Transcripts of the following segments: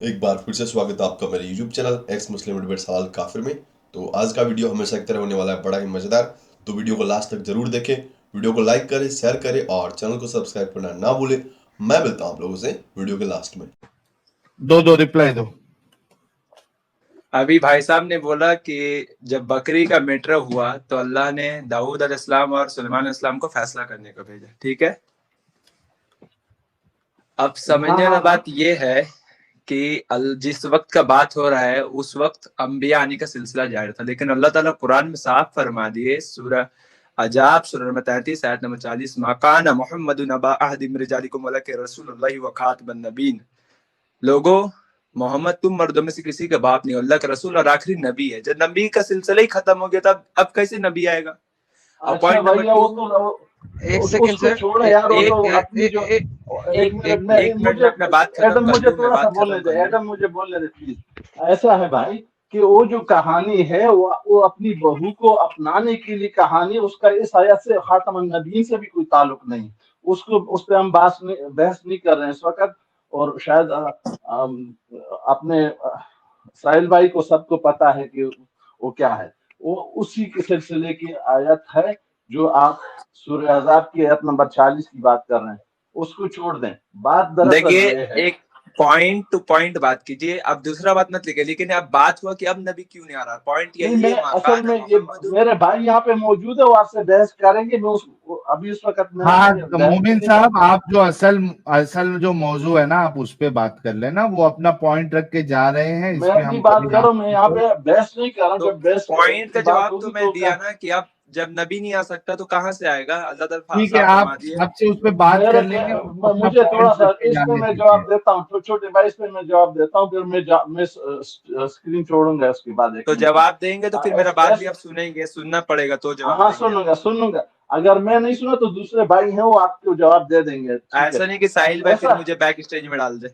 एक बार फिर से स्वागत है आपका मेरे YouTube चैनल एक्स मुस्लिम डिबेट सवाल काफिर में। तो आज का वीडियो हमेशा की तरह होने वाला है बड़ा ही मजेदार। तो वीडियो को लास्ट तक जरूर देखें, वीडियो को लाइक करें, शेयर करें और चैनल को सब्सक्राइब करना ना भूलें। मैं मिलता हूं आप लोगों से वीडियो के लास्ट में। दो रिप्लाई दो। अभी भाई साहब ने बोला कि जब बकरी का मैटर हुआ तो अल्लाह ने दाऊद अलैहिस्सलाम और सुलेमान अलैहिस्सलाम को फैसला करने को भेजा। ठीक है, अब समझने वाला बात यह है कि जिस वक्त का बात हो रहा है उस वक्त अंबिया आने का सिलसिला जारी था, लेकिन अल्लाह ताला कुरान में साफ फरमा दिए, सूरह अजाब सूरह नंबर 33 आयत नंबर 40, मकान मोहम्मदुन अबा अहद मिन रिजालिकुम वलाकिन रसूलुल्लाहि व खातमुन नबीन। लोगों, मोहम्मद तुम मर्दों में से किसी का बाप नहीं, अल्लाह का रसूल और आखिरी नबी है। जब नबी का सिलसिला ही खत्म हो गया था, अब कैसे नबी आएगा? पॉइंट नंबर 2, एक सेकंड सर, छोड़ो यार, एक मिनट में अपना बात खत्म कर दूं, मैं बात खत्म कर एडम मुझे बोलने दे प्लीज। ऐसा है भाई कि वो जो कहानी है वो अपनी बहू को अपनाने के लिए कहानी, उसका इस आयत से खातमुन नबीयीन से भी कोई ताल्लुक नहीं। उसको उस पर हम बहस नहीं कर रहे हैं इस वक्त। और शायद अपने साहिल भाई को सबको पता है कि वो क्या है। वो उसी के सिलसिले की आयत है जो आप सूरह अज़ाब की आयत नंबर 40 की बात कर रहे हैं। उसको छोड़ दें। बात देखिए, एक पॉइंट टू पॉइंट बात कीजिए, अब दूसरा बात मत लिखिए। लेकिन अब बात हुआ कि अब नबी क्यों नहीं आ रहा, पॉइंट यही है। असल में ये मेरे भाई यहाँ पे मौजूद है, वो आपसे बहस करेंगे। मैं अभी उस वक्त मोमिन साहब, आप जो असल जो मौजू है ना, आप उस पे बात कर लेना। वो अपना पॉइंट रख के जा रहे हैं, मैं अपनी बात करो, मैं यहाँ पे बहस नहीं कर रहा हूँ। पॉइंट का जवाब तो मैं दिया ना कि अब जब नबी नहीं आ सकता तो कहाँ से आएगा? अल्लाह ताला ठीक है, आप आपसे उस पे बात कर लेंगे। मुझे थोड़ा सा इस पे मैं जवाब देता हूँ, छोटे भाई इस पे मैं जवाब देता हूँ, फिर मैं स्क्रीन छोड़ूंगा उसके बाद। तो जवाब देंगे तो फिर मेरा बात भी आप सुनेंगे, सुनना पड़ेगा तो जवाब। हाँ, सुनूंगा। अगर मैं नहीं सुना तो दूसरे भाई हैं, वो आपको जवाब दे देंगे। ऐसा नहीं कि साहिल भाई फिर मुझे बैक स्टेज में डाल दे।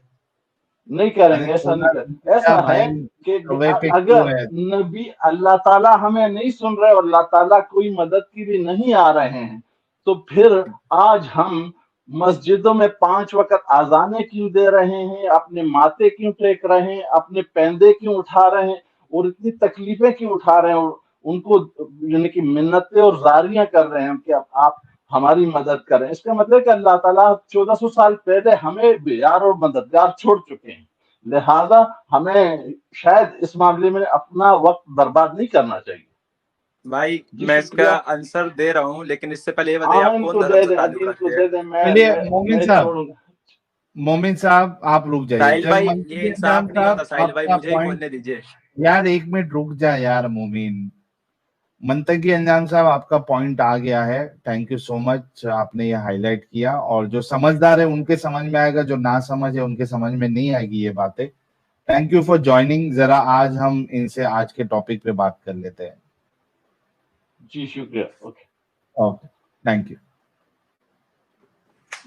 नहीं करेंगे, ऐसा नहीं करेंगे। ऐसा है कि अगर नबी अल्लाह ताला हमें नहीं सुन रहे और अल्लाह ताला कोई मदद के लिए नहीं आ रहे हैं, तो फिर आज हम मस्जिदों में 5 वक्त आजाने क्यों दे रहे हैं, अपने माथे क्यों टेक रहे हैं, अपने पैंदे क्यों उठा रहे हैं और इतनी तकलीफें क्यों उठा रहे हैं, और उनको यानी कि मिन्नतें और जारियां कर रहे हैं कि आप हमारी मदद करें। इसका मतलब कि अल्लाह ताला 1400 साल पहले हमें यार और मददगार छोड़ चुके हैं। लिहाजा हमें शायद इस मामले में अपना वक्त बर्बाद नहीं करना चाहिए। भाई मैं इसका आंसर दे रहा हूँ, लेकिन इससे पहले ये बताइए आप कौन धर्म से ताल्लुक रखते हैं? मोमिन साहब आप रुक जाइए। साहिल भाई, ये इंसाफ नहीं होता। साहिल भाई, मुझे ही बोलने दीजिए यार, 1 मिनट रुक जा यार। मोमिन मंतकी अंजाम साहब, आपका पॉइंट आ गया है। थैंक यू सो मच, आपने ये हाईलाइट किया। और जो समझदार है उनके समझ में आएगा, जो ना समझ है उनके समझ में नहीं आएगी ये बातें। Thank you for joining. जरा आज हम इनसे आज के टॉपिक पे बात कर लेते हैं। जी शुक्रिया। ओके, थैंक यू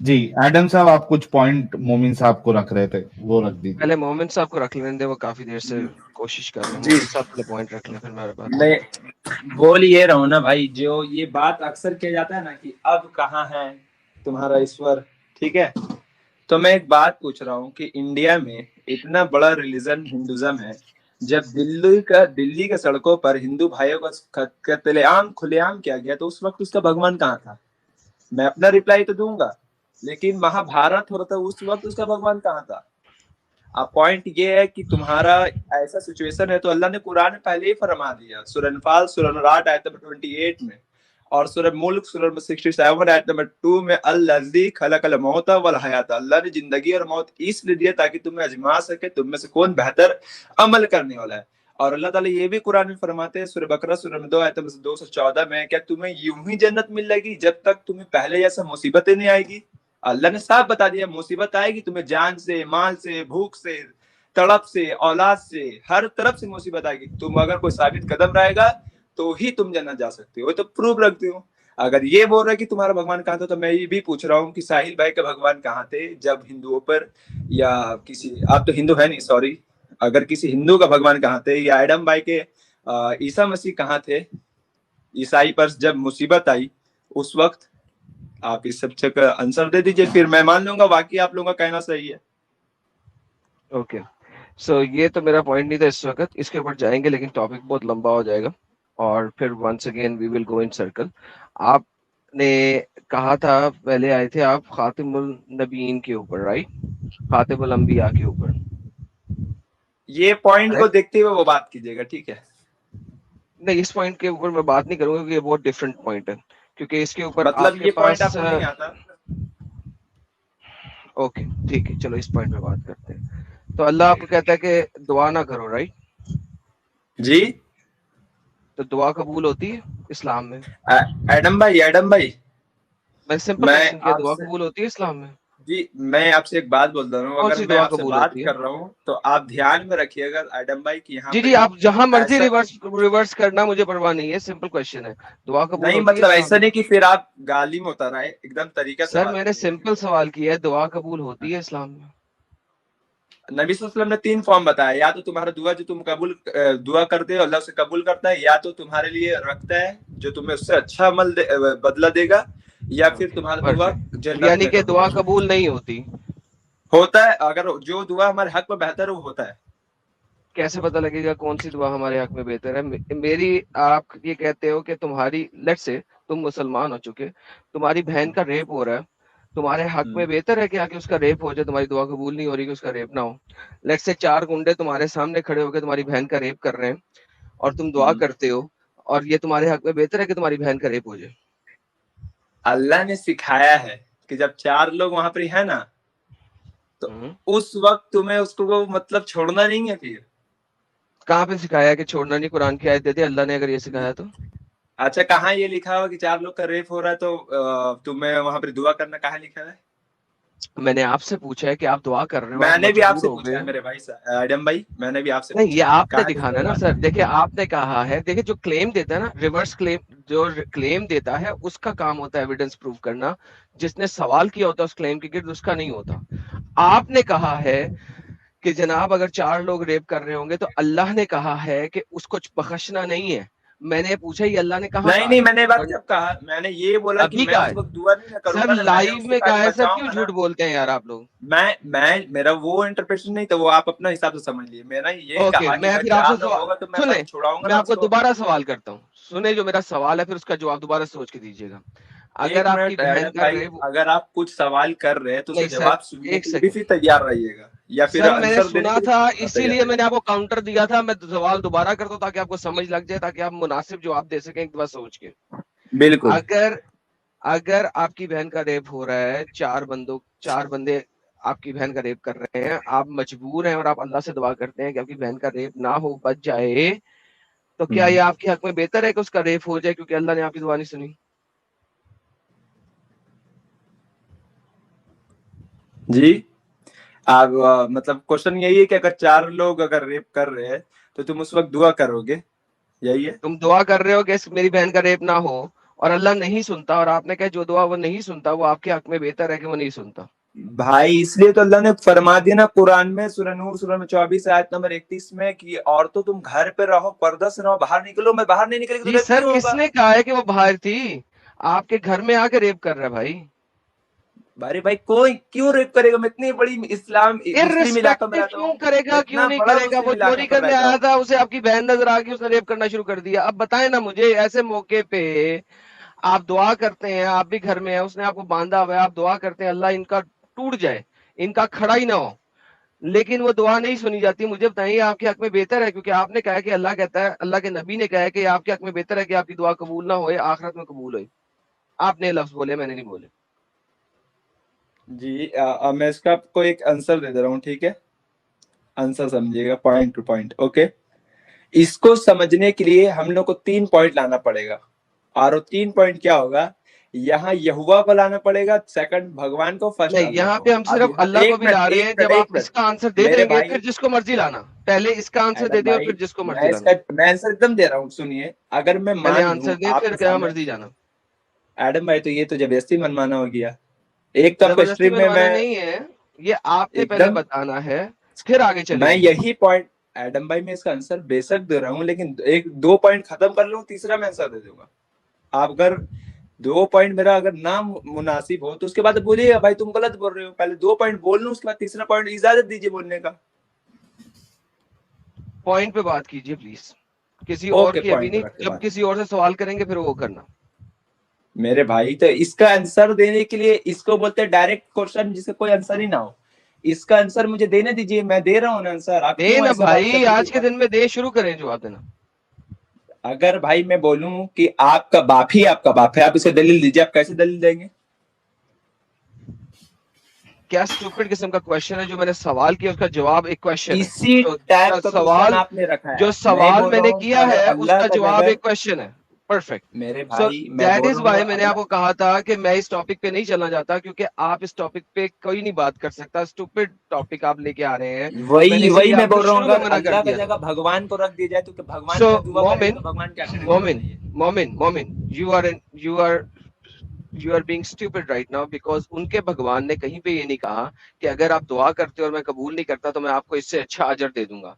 जी। एडम साहब, आप कुछ पॉइंट मोमिन साहब को रख रहे थे, वो रख दीजिए। पहले मोमिन साहब को रख लेने दे, वो काफी देर से कोशिश कर रहे हैं। मोमिन साहब पहले पॉइंट रख लें, फिर मेरे बात। मैं बोल ये रहा हूँ ना भाई, जो ये बात अक्सर किया जाता है ना कि अब कहाँ है तुम्हारा ईश्वर, ठीक है? तो मैं एक बात पूछ रहा हूँ कि इंडिया में इतना बड़ा रिलीजन हिंदुज्म है, जब दिल्ली के सड़कों पर हिंदू भाइयों का कत्लेआम खुलेआम किया गया, तो उस वक्त उसका भगवान कहाँ था? मैं अपना रिप्लाई तो दूंगा, लेकिन महाभारत हो रहा था उस वक्त उसका भगवान कहाँ था? अब पॉइंट ये है कि तुम्हारा ऐसा सिचुएशन है तो अल्लाह ने कुरान में पहले ही फरमा दिया, सूरह अनफाल सूरह नंबर 8 आयत नंबर 28 में, और सूरह मुल्क सूरह नंबर 67 आयत नंबर 2 में, अल्लज़ी खलक़ल मौत वल हयात, अल्लाह ने जिंदगी और मौत इसलिए दिया ताकि तुम्हें आजमा सके तुम में से कौन बेहतर अमल करने वाला है। और अल्लाह ताला ये भी कुरान में फरमाते हैं सूरह बकरा सूरह नंबर 2 आयत नंबर 214 में, क्या तुम्हें यूं ही जन्नत मिलेगी जब तक तुम्हें पहले ऐसा मुसीबतें नहीं आएगी? अल्लाह ने साफ बता दिया, मुसीबत आएगी तुम्हें, जान से, माल से, भूख से, तड़प से, औलाद से, हर तरफ से मुसीबत आएगी। तुम अगर कोई साबित कदम रहेगा तो ही तुम जन्नत जा सकते हो, तो प्रूफ रखती हूँ। अगर ये बोल रहे कि तुम्हारा भगवान कहाँ था, तो मैं ये भी पूछ रहा हूँ कि साहिल भाई के भगवान कहाँ थे जब हिंदुओं पर, या किसी, आप तो हिंदू है नहीं, सॉरी, अगर किसी हिंदू का भगवान कहाँ थे, या एडम भाई के ईसा मसीह कहाँ थे ईसाई पर जब मुसीबत आई उस वक्त? आप इस सब का आंसर दे दीजिए, फिर मैं मान लूंगा बाकी आप लोगों का कहना सही है। ओके, सो ये तो मेरा पॉइंट नहीं था इस वक्त, इसके ऊपर जाएंगे लेकिन टॉपिक बहुत लंबा हो जाएगा और फिर once again we will go in circle. आपने कहा था पहले आए थे आप खातिमुल नबीन के ऊपर, राइट, खातिमुल अंबिया के ऊपर। ये पॉइंट को देखते हुए वो बात कीजिएगा, ठीक है? नहीं, इस पॉइंट के ऊपर मैं बात नहीं करूंगा क्योंकि ये बहुत डिफरेंट पॉइंट है, क्योंकि इसके ऊपर मतलब आपके ये पॉइंट पास आपको नहीं आता। ओके ठीक है, चलो इस पॉइंट पे बात करते हैं। तो अल्लाह आपको कहता है कि दुआ ना करो, राइट? जी, तो दुआ कबूल होती है इस्लाम में? एडम भाई मैं सिंपल मैं क्वेश्चन किया, दुआ आपसे, कबूल होती है इस्लाम में? जी मैं आपसे एक बात बोल रहा हूँ, कौन अगर सी मैं दुआ आपसे कबूल बात होती है? कर रहा हूँ तो आप ध्यान में रखिएगा एडम भाई कि यहाँ जी पे जी, आप जहां मर्जी ऐसा रिवर्स करना, मुझे परवाह नहीं है, सिंपल क्वेश्चन है, दुआ कबूल नहीं, होती है मतलब इस्लाम ऐसा में? नहीं कि फिर आप गाली में उतर आए, एकदम तरीका से सर बात मैंने करिए। सिंपल सवाल किया है, दुआ कबूल होती है इस्लाम में? नबी सल्लल्लाहु अलैहि वसल्लम ने 3 फॉर्म बताया, या तो तुम्हारा दुआ जो तुम दुआ करते हो अल्लाह उसे कबूल करता है, या तो तुम्हारे लिए रखता है जो तुम्हें उससे अच्छा अमल बदला देगा, या फिर तुम्हारा दुआ परफेक्ट, जन्नत यानी में कि कबूल दुआ होगा। कबूल नहीं होती? होता है, अगर जो दुआ हमारे हक में बेहतर है वो होता है। कैसे पता लगेगा कौन सी दुआ हमारे हक में बेहतर है? मेरी, आप ये कहते हो कि तुम्हारी, लेट्स से तुम मुसलमान हो चुके, तुम्हारी बहन का रेप हो रहा है, तुम्हारे हक में बेहतर है कि आके उसका रेप हो जाए, तुम्हारी दुआ कबूल नहीं हो रही कि उसका रेप ना हो? लेट्स से 4 गुंडे तुम्हारे सामने खड़े होकर तुम्हारी बहन का रेप कर रहे हैं और तुम दुआ करते हो, और ये तुम्हारे हक में बेहतर है कि तुम्हारी बहन का रेप हो जाए? अल्लाह ने सिखाया है कि जब 4 लोग वहां पर है ना, तो उस वक्त तुम्हें उसको मतलब छोड़ना नहीं है। फिर कहाँ पे सिखाया है कि छोड़ना नहीं? कुरान की आयत दे दे अल्लाह ने अगर ये सिखाया तो। अच्छा, कहाँ ये लिखा हुआ कि 4 लोग का रेप हो रहा है तो तुम्हें वहां पर दुआ करना, कहाँ लिखा है? मैंने आपसे पूछा है कि आप दुआ कर रहे हो, आप मैंने भी मजबूर आपसे हो पूछा गए। है मेरे भाई एडम भाई, मैंने भी आपसे नहीं, ये पूछा है आपने कहाँ लिखा दिखाना है ना हुआ सर। देखिए आपने कहा है, देखिए जो क्लेम देता है ना, रिवर्स क्लेम, जो क्लेम देता है उसका काम होता है एविडेंस प्रूव करना, जिसने सवाल किया होता है उस क्लेम के गिर्द, उसका नहीं होता। आपने कहा है कि जनाब अगर 4 लोग रेप कर रहे होंगे तो अल्लाह ने कहा है कि उसको बख्शना नहीं है। मैंने पूछा ये अल्लाह ने कहा नहीं है? मैंने बात जब कहा, मैंने ये बोला कि अभी मैं कहा उस है? वक्त दुआ नहीं सर करूंगा ना, मैंने लाइव उससे में कहा पहले है सर, क्यों बचाऊंगा झूठ ना। बोलते हैं यार आप लोग? मैं मेरा वो इंटरप्रेशन नहीं था, वो आप अपना हिसाब से समझ लिए। मैंने ये ओके, कहा कि मैं अगर फिर आपसे 4 लोग सवाल, होगा तो मैं सुने, छुड़ाऊंगा मैं ना आपको उसको। दोबारा सवाल करता हूँ, सुने जो मेरा सवाल है, फिर उसका जवाब दोबारा सोच के दीजिएगा। अगर 1 आपकी मिनट बहन एडम का भाई, रेप, अगर आप कुछ सवाल कर रहे हैं तो उसका नहीं सर, जवाब सुनने एक के लिए भी सेकंड फिर तैयार रहिएगा, या फिर सर, मैंने आंसर देने सुना के लिए था तैयार इसीलिए मैंने रहिएगा। आपको काउंटर दिया था। मैं सवाल दोबारा करता हूँ ताकि आपको समझ लग जाए, ताकि आप मुनासिब जवाब दे सकें एक बार सोच के। बिल्कुल। अगर अगर आपकी बहन का रेप हो रहा है, 4 बंदे आपकी बहन का रेप कर रहे हैं, आप मजबूर हैं और आप अल्लाह से दुआ करते हैं कि आपकी बहन का रेप ना हो, बच जाए, तो क्या ये आपके हक में बेहतर है कि उसका रेप हो जाए क्योंकि अल्लाह ने आपकी दुआ नहीं सुनी? जी, आप मतलब क्वेश्चन यही है कि अगर 4 लोग अगर रेप कर रहे हैं तो तुम उस वक्त दुआ करोगे, यही है? तुम दुआ कर रहे हो कि मेरी बहन का रेप ना हो, और अल्लाह नहीं सुनता, और आपने कहा जो दुआ वो नहीं सुनता वो आपके हक में बेहतर है कि वो नहीं सुनता। भाई इसलिए तो अल्लाह ने फरमा दिया ना कुरान में, सूरह नूर सूरह में 24 आयत नंबर 31 में कि औरतों तुम घर पे रहो, पर्दा से रहो, बाहर निकलो, मैं बाहर नहीं निकलेगी तो जी रेप नहीं सर, होगा। किसने कहा है कि वो बाहर थी? आपके घर में आके रेप कर रहा है भाई। अरे भाई कोई क्यों रेप करेगा? मैं इतनी बड़ी इस्लाम मुस्लिम इलाका में इर्रिस्पेक्टिव रहता क्यों हूँ, मैं करेगा, क्यों इतना नहीं बड़ा करेगा? मुस्लिम वो इलाका चोरी पर करने रहता आया हूँ। था, उसे आपकी बहन नजर आ गई, उसने रेप करना शुरू कर दिया। अब बताएं ना मुझे, ऐसे मौके पे आप दुआ करते हैं, आप भी घर में हैं, उसने आपको बांधा हुआ है, आप दुआ करते हैं अल्लाह इनका टूट जाए, इनका खड़ा ही ना हो, लेकिन वो दुआ नहीं सुनी जाती। मुझे बताइए आपके हक में बेहतर है, क्योंकि आपने कहा है कि अल्लाह कहता है, अल्लाह के नबी ने कहा है कि आपके हक में बेहतर है कि आपकी दुआ कबूल ना होए, आखिरत में कबूल होए। आपने लफ्ज बोले, मैंने नहीं बोले। जी मैं इसका आपको एक आंसर दे रहा हूँ, ठीक है? आंसर समझिएगा पॉइंट टू पॉइंट, ओके? इसको समझने के लिए हम लोग को 3 पॉइंट लाना पड़ेगा, और वो 3 पॉइंट क्या होगा? यहाँ यहुआ को लाना पड़ेगा, सेकंड भगवान को, फर्स्ट नहीं, अल्लाह यहाँ को। पे हम अब सिर्फ यहाँ अल्लाह को एक भी मिनट ला रहे एक हैं। मिनट जब एक आप मिनट इसका आंसर दे मेरे देंगे भाई फिर जिसको मर्जी लाना, पहले इसका आंसर दे एडम दिया और भाई, फिर जिसको मर्जी मैं लाना। आंसर एकदम दे रहा हूँ, सुनिए। अगर मैं पहले मान लूं आंसर दे, फिर आपके क्या सामने, मर्जी जाना। एडम भाई तो ये तो जबरदस्ती मनमाना हो गया। एक तो आपका जबरदस्ती स्ट्रीम में बनवाना मैं नहीं है, ये आपने पहले एकदम, बताना है, फिर आगे मैं चलेंगे। यही पॉइंट, एडम भाई मैं इसका आंसर बेशक दे रहा हूँ, लेकिन एक 2 पॉइंट खत्म कर लूं, तीसरा मैं आंसर दे दूंगा। आप अगर 2 पॉइंट मेरा अगर ना मुनासिब हो तो उसके बाद बोलिएगा भाई तुम गलत बोल रहे हो। पहले 2 पॉइंट बोल लूं, उसके बाद तीसरा पॉइंट इजाजत दीजिए बोलने का। पॉइंट पे बात कीजिए प्लीज, किसी और ओके, की अभी point नहीं, पे रखते जब बात। किसी और से सवाल करेंगे फिर वो करना। मेरे भाई तो इसका आंसर देने के लिए इसको बोलते हैं डायरेक्ट क्वेश्चन जिसका कोई आंसर ही ना हो। इसका आंसर मुझे देने दीजिए, मैं दे रहा हूँ ना आंसर। आप दे क्यों ना ऐसा बात भाई, करते आज के हो? दिन में दे, शुरू करें जवाब देना। अगर भाई मैं बोलूं कि आपका बाप ही आपका बाप है, आप इसे दलील दीजिए, आप कैसे दलील देंगे? क्या स्टूपिड किस्म का क्वेश्चन है? जो मैंने सवाल किया उसका जवाब एक क्वेश्चन है। इसी तो टाइप का क्वेश्चन सवाल, आपने रखा है। जो मैं सवाल बोल रहा मैंने हूँ किया अगर है अल्लाह उसका का जवाब जगह, एक क्वेश्चन है। परफेक्ट। मेरे सो भाई मैं दैट बोल इज रहा वाई हूँ मैंने आपको कहा था कि मैं इस टॉपिक पे नहीं चलना चाहता, क्योंकि आप इस टॉपिक पे कोई नहीं बात कर सकता। स्टूपिड टॉपिक आप लेके आ रहे हैं। मैंने वही इसीलिए मैं आपको बोल रहा हूँ, शुरू में अगर मना कर अल्लाह का दिया जगह था। भगवान को रख दिया जाए तो भगवान सो का दुआ करेंगे तो भगवान क्या करेंगे बताइए? Momin, you are being stupid right now, because उनके भगवान ने कहीं पे ये नहीं कहा कि अगर आप दुआ करते हो और मैं कबूल नहीं करता तो मैं आपको इससे अच्छा अजर दे दूंगा।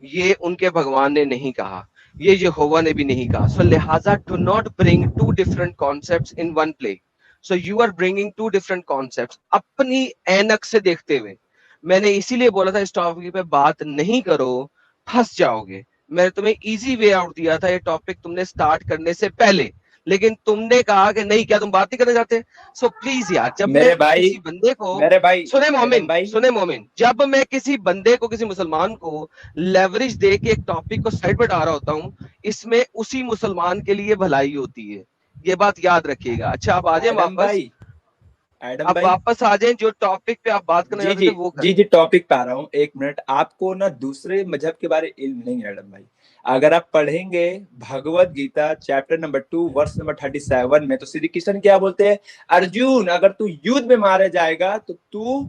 ये उनके भगवान ने नहीं कहा, ये यहोवा ने भी नहीं कहा। सो लिहाजा do not bring two different concepts in one play. So you are bringing two different concepts अपनी ऐनक से देखते हुए। मैंने इसीलिए बोला था इस टॉपिक पे बात नहीं करो, फंस जाओगे। मैंने तुम्हें इजी वे आउट दिया था ये टॉपिक तुमने स्टार्ट करने से पहले, लेकिन तुमने कहा कि नहीं, क्या तुम बात नहीं करना चाहते? सो प्लीज यार, जब मैं मेरे भाई, किसी बंदे को, मेरे भाई एडम भाई, सुने मोमिन, जब मैं किसी बंदे को, किसी मुसलमान को लेवरेज दे के एक टॉपिक को साइड पर डाल रहा होता हूँ, इसमें उसी मुसलमान के लिए भलाई होती है। ये बात याद रखिएगा। अच्छा, आप आ जाए एडम वापस, भाई, एडम अब भाई, वापस आ जाए, जो टॉपिक पे आप बात करना जी चाहते जी थे वो जी करें। जी, टॉपिक पे आ रहा हूँ। एक मिनट, आपको ना दूसरे मजहब के बारे में इल्म नहीं है एडम भाई। अगर आप पढ़ेंगे Bhagavad Gita chapter number 2 verse number 37 में, तो श्री कृष्ण क्या बोलते हैं? अर्जुन, अगर तू युद्ध में मारा जाएगा तो तू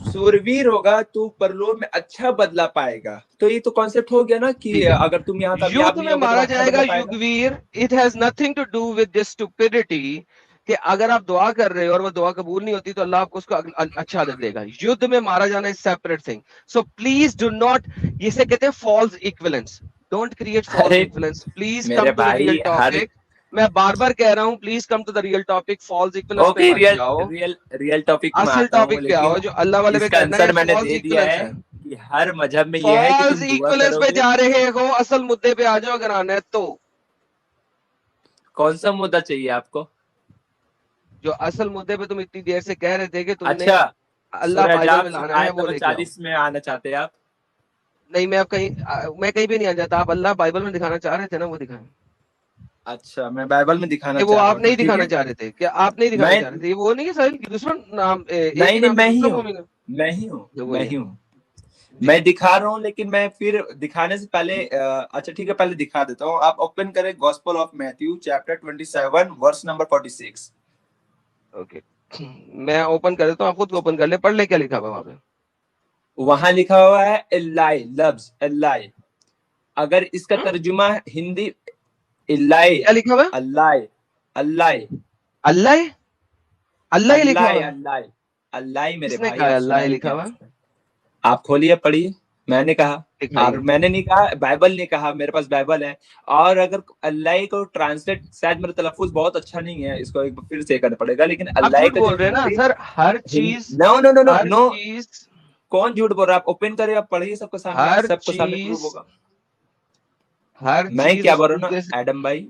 सूरवीर होगा, तू परलोक में अच्छा बदला पाएगा। तो ये तो कॉन्सेप्ट हो गया ना कि ठीक है, अगर तुम यहाँ युद्ध कामयाब नहीं में होगे तो मारा अच्छा जाएगा बदला पाएगा। Yugveer. It has nothing to do with this stupidity कि अगर आप दुआ कर रहे हो और वो दुआ कबूल नहीं होती तो अल्लाह आपको उसको अच्छा दे देगा। युद्ध में मारा जाना is separate thing. So please do not, इसे कहते हैं false equivalence. Don't create false अरे इक्विवेलेंस। प्लीज कम मेरे टू द रियल भाई, हर, टॉपिक। मैं बार बार कह रहा हूं, please come to the real topic. False equivalence पे ओके, मत रियल जाओ, रियल रियल टॉपिक में असल आता हूँ, टॉपिक पे आओ। लेकिन जो अल्लाह वाले पे इसका करना है आंसर मैंने फॉल्स दे दिया इक्विवेलेंस है है। कि हर मजहब में यह है कि फॉल्स तुम दुआ इक्विवेलेंस पे करोगे। जा रहे हो, असल मुद्दे पे आ जाओ अगर आना है तो। कौन सा मुद्दा चाहिए आपको? जो असल मुद्दे पे तुम इतनी देर से कह रहे थे कि तुमने अच्छा, अल्लाह सूरह बाइबल में हजाब लाना है, आयत वो नंबर लेके आओ। 40 में आना चाहते हैं आप? नहीं, मैं कहीं भी नहीं आ जाता। आप अल्लाह बाइबल में दिखाना चाह रहे थे ना, वो दिखाएं। अच्छा, मैं बाइबल में दिखाना ये वो चाह रहा आप हूँ, तो नहीं ठीक दिखाना है। चाह रहे थे क्या? आप नहीं दिखाना मैं चाह रहे थे? ये वो नहीं है साहिल, दूसरा नाम, एक नहीं ही नहीं, नाम पे मैं ही दूसरा हूँ, मोमिन है। मैं ही हूँ, ये मैं वही ही है हूँ। जी। मैं दिखा रहा हूँ, लेकिन मैं फिर दिखाने से पहले अच्छा ठीक है, पहले दिखा देता हूँ। आप ओपन करें gospel of Matthew chapter 27 verse number 46। Okay, मैं ओपन कर देता हूँ, आप खुद ओपन कर ले, पढ़ ले क्या लिखा हुआ वहां पे। वहां लिखा हुआ है इल्लाई, लफ्ज इल्लाई। अगर इसका तर्जुमा हिंदी, इल्लाई, क्या लिखा हुआ है? अल्लाह, अल्लाह, अल्लाह, अल्लाह ही लिखा अल्लाह, हुआ है? अल्लाह, अल्लाह। मेरे किसने भाई कहा है आप अल्लाह ही सुनाई लिखा क्या? हुआ है? आप खोलिए पढ़िए, मैंने कहा। और दिखाइए। मैंने नहीं कहा, बाइबल ने कहा, मेरे पास बाइबल है। और अगर अल्लाह को ट्रांसलेट, शायद मेरा तलफ्फुज बहुत अच्छा नहीं है, इसको एक बार फिर से करना पड़ेगा, लेकिन आप अल्लाह झूठ का जो बोल रहे हैं ना हिंदी, सर, हर चीज, नो नो नो नो हर नो, चीज, कौन झूठ बोल रहा है? आप ओपन करिए, आप पढ़िए सबके सामने, हर सबको सामने प्रूव चीज, होगा। हर मैं चीज क्या उस बोल रहा हूँ तरीके ना से। एडम भाई,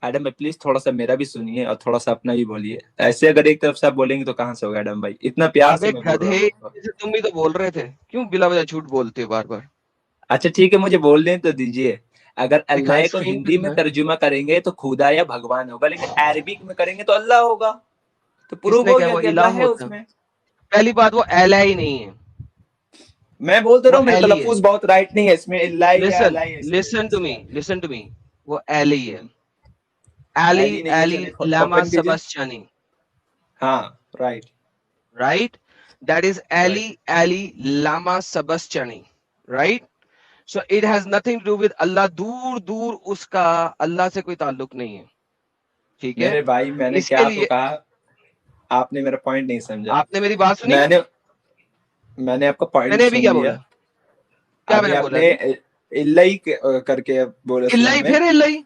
एडम भाई प्लीज थोड़ा सा मेरा भी सुनिए और थोड़ा सा अपना भी बोलिए। ऐसे अगर एक तरफ से आप बोलेंगे तो कहाँ से होगा एडम भाई? इतना प्यार से अबे मैं बोल रहा गधे, हूँ आपको। जैसे तुम भी तो बोल रहे थे, क्यों बिला वजह झूठ बोलते हो बार बार? अच्छा ठीक है, मुझे बोलने तो दीजिए। अगर दिखाएं, अल्लाह को स्क्रीन पे हिंदी में दिखाएं। तर्जुमा करेंगे तो खुदा या भगवान होगा, लेकिन अरबिक में करेंगे तो अल्लाह होगा। तो प्रूव किसने हो कहा गया वो कि इलाह अल्लाह है होता है? उसमें। पहली बात, वो एला ही नहीं है, मैं बोलते वो रहा हूँ, मेरा एली है। तलफ्फुज बहुत राइट नहीं है इसमें, इल्लाई या लिसन, अल्लाह ऐसे लिसन टू मी, इसका। लिसन टू मी, वो एली है। एली, एली नहीं है, एली चलिए लामा ओपन कीजिए। सबस्चनी, हाँ, राइट। राइट? दैट इज एली, राइट। एली लामा सबस्चनी, right? So it has nothing to do with Allah. दूर दूर उसका अल्लाह से कोई ताल्लुक नहीं है, ठीक है? मेरे भाई मैंने इसके क्या तो लिए कहा, आपने मेरा पॉइंट नहीं समझा। आपने मेरी बात सुनी? मैंने मैंने आपका पॉइंट मैंने अभी सुन क्या लिया। बोला? क्या अभी मैंने बोला आपने अभी? इल्लाई करके बोला शुरू इल्लाई, में। फिर इल्लाई,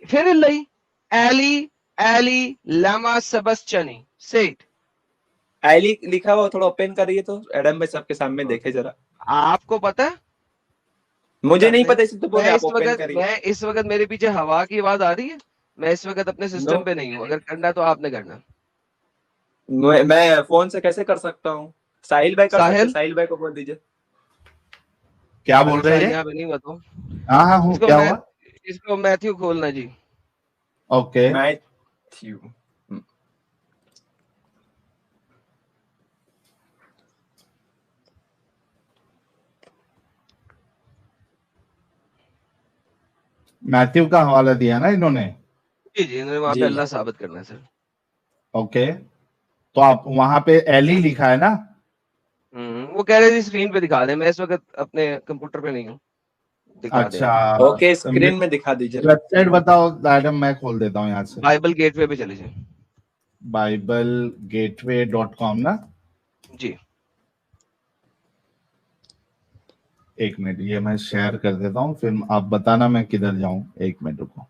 फिर इल्लाई। एली, एली लामा सबस्चनी, से इट। एली लिखा हुआ थोड़ा ओपन करिए तो एडम भाई सबके सामने देखे जरा। आपको पता है? मुझे नहीं पता, इसलिए तो बोले आप ओपन करिए। मैं इस वक्त मेरे पीछे हवा की आवाज आ रही है, मैं इस वक्त अपने सिस्टम No. पे नहीं हूँ, अगर करना तो आपने करना। मैं फोन से कैसे कर सकता हूँ? साहिल भाई कर सकते, साहिल? साहिल भाई को बोल दीजिए। क्या बोल रहे हैं? यहाँ पे नहीं बताओ। हाँ हाँ हूँ, क्या हुआ? इसको मैथ्यू खोलना जी। ओके मैथ्यू, मैथ्यू का हवाला दिया ना इन्होंने? जी जी, इन्होंने वहां पे अल्लाह साबित करना है सर। ओके, तो आप वहां पे एली लिखा है ना? वो कह रहे थे स्क्रीन पे दिखा दे, मैं इस वक्त अपने कंप्यूटर पे नहीं हूँ। अच्छा ओके, स्क्रीन में दिखा दीजिए। वेबसाइट बताओ मैडम, मैं खोल देता हूँ यहाँ से। बाइबल गेटवे पे चले जाए। BibleGateway.com ना? जी एक मिनट, ये मैं शेयर कर देता हूँ, फिर आप बताना मैं किधर जाऊं। एक मिनट रुको।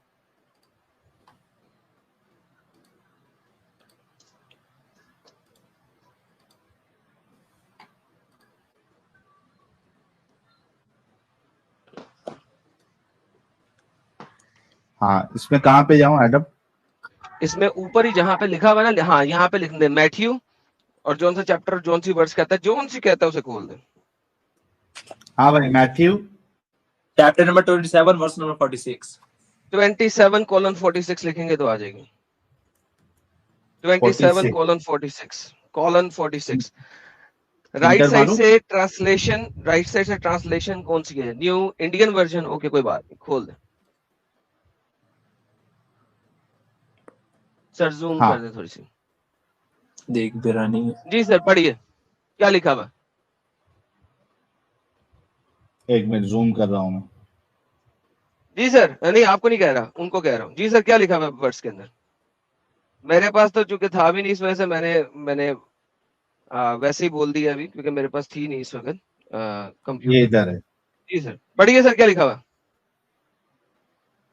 हाँ, इसमें कहाँ पे जाऊं एडम? इसमें ऊपर ही जहाँ पे लिखा हुआ है ना, हाँ यहाँ पे लिख दे मैथ्यू, और जोन सा चैप्टर जोन सी वर्स कहता है, जोन सी कहता है उसे खोल दे। हाँ भाई, Matthew chapter number 27 verse number 46। 27:46 लिखेंगे तो आ जाएगी। 27:46 राइट Enter साइड मारूं? से ट्रांसलेशन, राइट साइड से ट्रांसलेशन कौन सी है? New Indian version. ओके कोई बात नहीं, खोल दे सर, जूम हाँ। कर दे थोड़ी सी। देख भी रहा नहीं है। जी सर पढ़िए, क्या लिखा हुआ? एक मिनट जूम कर रहा हूँ मैं। जी सर, नहीं आपको नहीं कह रहा, उनको कह रहा हूँ। जी सर, क्या लिखा हुआ वर्ड्स के अंदर? मेरे पास तो चूंकि था भी नहीं, इस वजह से मैंने वैसे ही बोल दिया अभी, क्योंकि मेरे पास थी नहीं इस वक्त ये कंप्यूटर। इधर है। जी सर पढ़िए सर, क्या लिखा हुआ?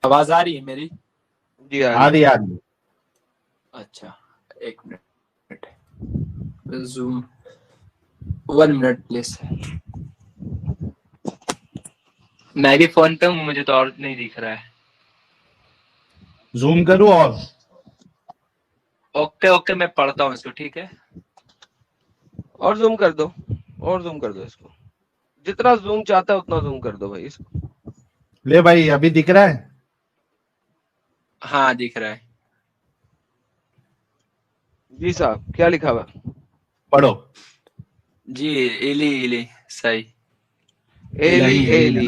आवाज आ रही है मेरी? जी आ रही आ रही। अच्छा, एक मिनट, जूम 1 मिनट प्लीज। मैं भी फोन पे हूँ, मुझे तो और नहीं दिख रहा है। जूम करूँ और? ओके ओके, मैं पढ़ता हूँ इसको, ठीक है। और जूम कर दो, और जूम कर दो इसको, जितना जूम चाहता है उतना जूम कर दो भाई इसको। ले भाई, अभी दिख रहा है? हाँ दिख रहा है। जी साहब, क्या लिखा हुआ? पढ़ो जी, एली एली सही। एली एली एली,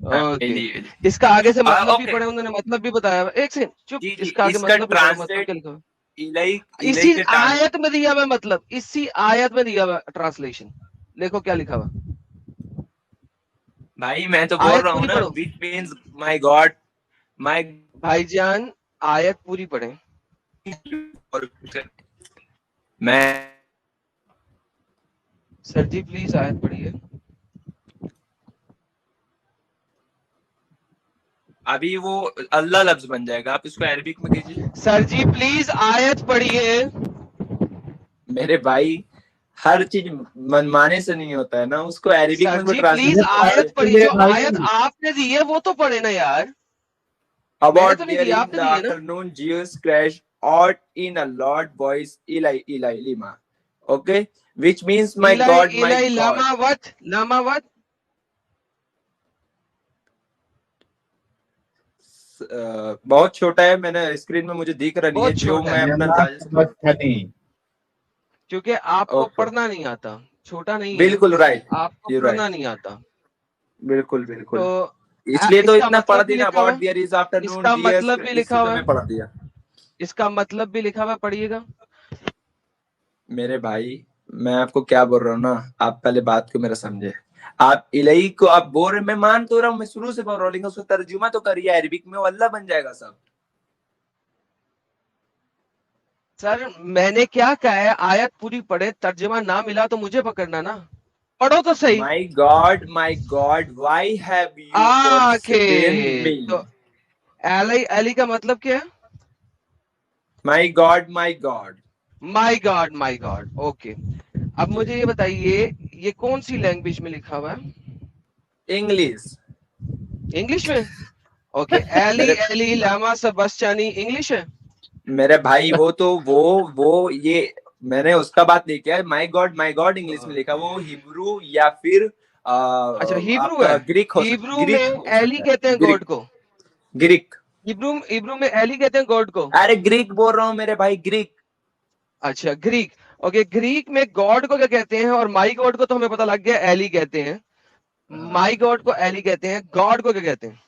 हाँ, ओके। Eli Eli. इसका आगे से मतलब भी ओके। पढ़े, उन्होंने मतलब भी बताया हुआ। एक सेकंड चुप, जी जी, इसका आगे इसका मतलब भी पढ़ो, मतलब ट्रांसलेट क्या लिखा हुआ? इलाई इसी के आयत में दिया हुआ, मतलब इसी आयत में दिया हुआ ट्रांसलेशन। देखो क्या लिखा हुआ। भाई मैं तो बोल आयत रहा हूँ पूरी ना, पढ़ो which means my God, my भाईजान, आयत पूरी पढ़े। मैं सर जी प्लीज आयत पढ़िए। अभी वो अल्लाह लफ्ज बन जाएगा, आप इसको अरबिक में कीजिए। सर जी प्लीज आयत पढ़िए। मेरे भाई, हर चीज मनमाने से नहीं होता है ना, उसको अरबिक सर में जी ट्रांसलेट प्लीज आयत पढ़िए, जो भाई, आयत आपने दी है वो तो पढ़े ना यार। मैंने About तो नहीं there दिया, in आपने the दी है ना। afternoon, Jesus crashed out in a loud voice, Eli, Eli, Lima. Okay, which means my God, my इलाई God. लामा वत बहुत छोटा है, मैंने स्क्रीन में मुझे दिख रहा नहीं है, बहुत जो छोटा मैं है, अपना क्योंकि आपको ओके, पढ़ना नहीं आता। छोटा नहीं है, बिल्कुल राइट, आपको यू पढ़ना राइट, नहीं आता। बिल्कुल बिल्कुल। तो इसलिए तो इसका इतना पढ़ मतलब भी दिया, लिखा हुआ अबाउट है, देयर इज आफ्टरनून इसका जीएस, मतलब भी लिखा इससे तो हुआ मैं है, पढ़ दिया। इसका मतलब भी लिखा हुआ है, पढ़िएगा। मेरे भाई, मैं आपको क्या बोल रहा हूँ ना, आप पहले बात को मेरा समझे। आप इलाही को आप बोल रहे, मैं मान तो रहा हूँ, मैं शुरू से बोल रहा हूँ, लेकिन उसको तर्जुमा तो करिए अरबिक में, वो अल्लाह बन जाएगा सब। सर मैंने क्या कहा है, आयत पूरी पढ़े, तर्जुमा ना मिला तो मुझे पकड़ना ना, पढ़ो तो सही। My God, why have you आखे फॉरसेकन मी? तो एली एली का मतलब क्या है? My God, my God. My God, okay. अब मुझे ये बताइए, ये कौन सी लैंग्वेज में लिखा हुआ है? इंग्लिश। इंग्लिश में? ओके, एली एली लामा सबस्चानी इंग्लिश है? मेरे भाई वो ये मैंने उसका बात नहीं किया। माय गॉड इंग्लिश में लिखा, वो हिब्रू या फिर अच्छा, हिब्रू आपका है। हिब्रू ग्रीक में हो एली सकता है, कहते हैं गॉड को। ग्रीक। हिब्रू हिब्रू में एली कहते हैं गॉड को। अरे ग्रीक बोल रहा हूँ मेरे भाई, ग्रीक। अच्छा, ग्रीक। ओके, ग्रीक में गॉड को क्या कहते हैं? और माई गॉड को तो हमें पता लग गया, एली कहते हैं। माई गॉड को एली कहते हैं, गॉड को क्या कहते हैं?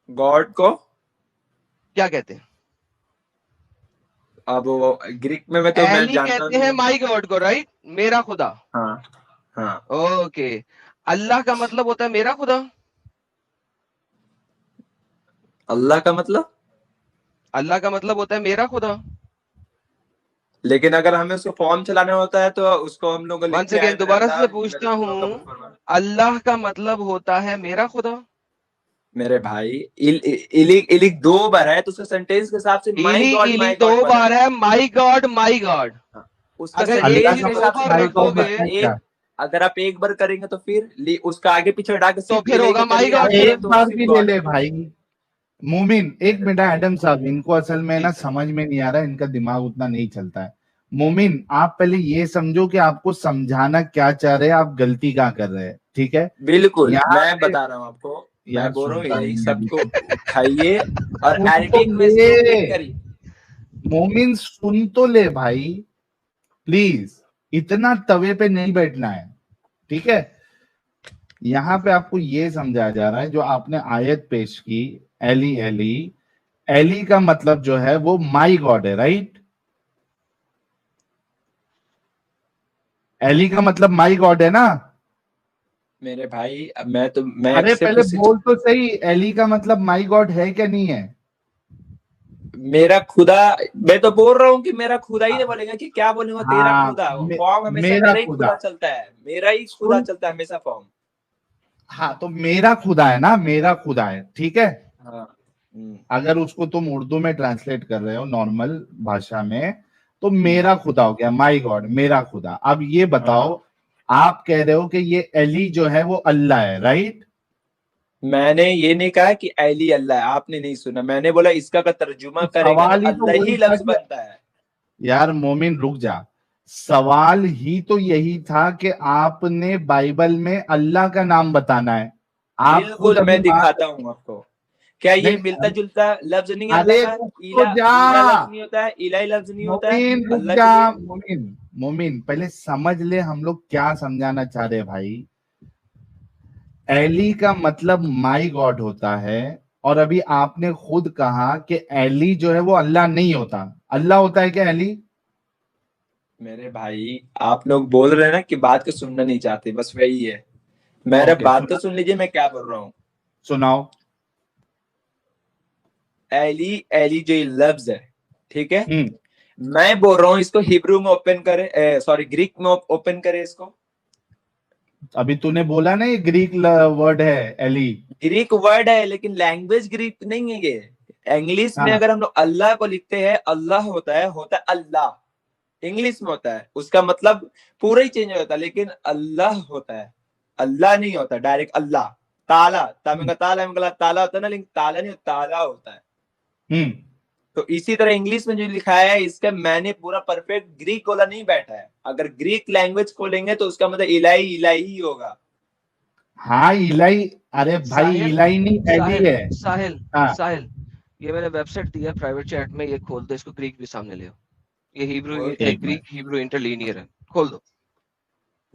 गॉड को क्या कहते हैं? अब वो ग्रीक में मैं एली जानता कहते नहीं हैं हूँ। माई गॉड को, राइट? मेरा खुदा। हाँ हाँ। ओके, अल्लाह का मतलब होता है मेरा खुदा। अल्लाह का मतलब? अल्लाह का मतलब होता है मेरा खुदा। लेकिन अगर हमें उसको फॉर्म चलाना होता है तो उसको हम लोग वंस लिखते हैं, अगेन मेरे दोबारा अल्लाह से मेरे पूछता खुदा हूँ, कबूल फरमा। अल्लाह का मतलब होता है मेरा खुदा। मेरे भाई इलिक इलिक 2 बार है तो उसका सेंटेंस के हिसाब से इली इली माई दो गॉड बना बार है। है, माई गॉड माई गॉड। हाँ, उसका अगर अल्लाह सेंटेंस इली का के दो हिसाब मतलब से बार माई देखो गॉड तो रखोगे होता है क्या? अगर आप एक बार करेंगे तो फिर उसका आगे पीछे हटा के तो सिर्फ फिर इले होगा का माई करिए, गॉड आगे फिर। एक तो बार सिर्फ भी ले गॉड ले करिए। भाई। मोमिन, एक मिनट एडम साहब, इनको असल में जी ना सर। समझ में नहीं आ रहा है, इनका दिमाग उतना नहीं चलता है। मोमिन, आप पहले ये समझो कि आपको समझाना क्या चाह रहे हैं, आप गलती कहाँ कर रहे हैं, ठीक है? बिल्कुल यहाँ मैं पे बता रहा हूँ आपको। मैं यार बोल रहा हूँ सुनता यही नहीं है सबको अभी। उठाइए और सुन तो एडिटिंग में इसको ले पिन करिए। मोमिन, सुन तो ले भाई, प्लीज। इतना तवे पे नहीं बैठना है, ठीक है? यहाँ पे आपको ये समझाया जा रहा है, जो आपने आयत पेश की, एली एली, एली का मतलब जो है वो माई गॉड है, राइट? एली का मतलब माई गॉड है ना? मेरे भाई अब मैं अरे सिर्फ पहले बोल तो सही, एली का मतलब माई गॉड है क्या नहीं है? मेरा खुदा। मैं तो बोल रहा हूँ कि मेरा खुदा ही नहीं बोलेगा कि क्या बोलेगा, तेरा हाँ, खुदा। फॉर्म हमेशा मेरा मेरा ही खुदा। खुदा चलता है, मेरा ही खुदा सुन, चलता है हमेशा फॉर्म। हाँ तो मेरा खुदा है ना, मेरा खुदा है, ठीक है? हाँ। अगर उसको तुम उर्दू में ट्रांसलेट कर रहे हो नॉर्मल भाषा में, तो मेरा खुदा हो गया, माई गॉड, मेरा खुदा। अब ये बताओ, आप कह रहे हो कि ये एली जो है वो अल्लाह है, राइट? मैंने ये नहीं कहा कि एली अल्लाह है, आपने नहीं सुना। मैंने बोला इसका का तर्जुमा तो करेंगे तो सवाल ही तो अल्लाह वही ही था लफ्ज कि, बनता है। यार मोमिन रुक जा, सवाल ही तो यही था कि आपने बाइबल में अल्लाह का नाम बताना है। आप खुद बिल्कुल अभी मैं बात दिखाता हूँ आपको। क्या ये नहीं, मिलता जुलता लफ्ज नहीं है अल्लाह अरे का? रुक तो इला जा इला लफ्ज नहीं होता है, इलाही लफ्ज नहीं होता है मोमिन, रुक अल्लाह जा के लिए? मोमिन। मोमिन पहले समझ ले हम लोग क्या समझाना चाह रहे हैं भाई। एली का मतलब माई गॉड होता है, और अभी आपने खुद कहा कि एली जो है वो अल्लाह नहीं होता। अल्लाह होता है क्या एली? मेरे भाई आप लोग बोल रहे हैं ना कि बात को सुनना नहीं चाहते, बस वही है। मेरा ओके, बात तो सुन लीजिए, मैं क्या बोल रहा हूँ। सुनाओ। एली एली जो ये लफ्ज है, ठीक है, हम्म। मैं बोल रहा हूँ इसको हिब्रू में ओपन करे, सॉरी ग्रीक में ओपन करे इसको। अभी तूने बोला ना ये ग्रीक वर्ड है एली। ग्रीक वर्ड है लेकिन लैंग्वेज ग्रीक नहीं है ये। इंग्लिश में हाँ। अगर हम लोग अल्लाह को लिखते हैं, अल्लाह होता है अल्लाह। इंग्लिश में होता है, उसका मतलब पूरा ही चेंज हो जाता है, लेकिन अल्लाह होता है, अल्लाह नहीं होता डायरेक्ट अल्लाह। ताला ताला ताला होता है ना, लेकिन ताला नहीं, ताला होता है। हम्म। तो इसी तरह इंग्लिश में जो लिखा है, इसका मैंने पूरा परफेक्ट ग्रीक वाला नहीं बैठा है। अगर ग्रीक लैंग्वेज खोलेंगे तो उसका मतलब इलाई इलाई ही होगा। हाँ इलाई, अरे भाई साहिल इलाई नहीं एली साहिल है। साहिल हाँ। साहिल, ये मैंने वेबसाइट दिया प्राइवेट चैट में, ये खोल दो, इसको ग्रीक भी सामने ले आओ। ये हिब्रू, एक ग्रीक मिनट। हिब्रू इंटरलीनियर है, खोल दो।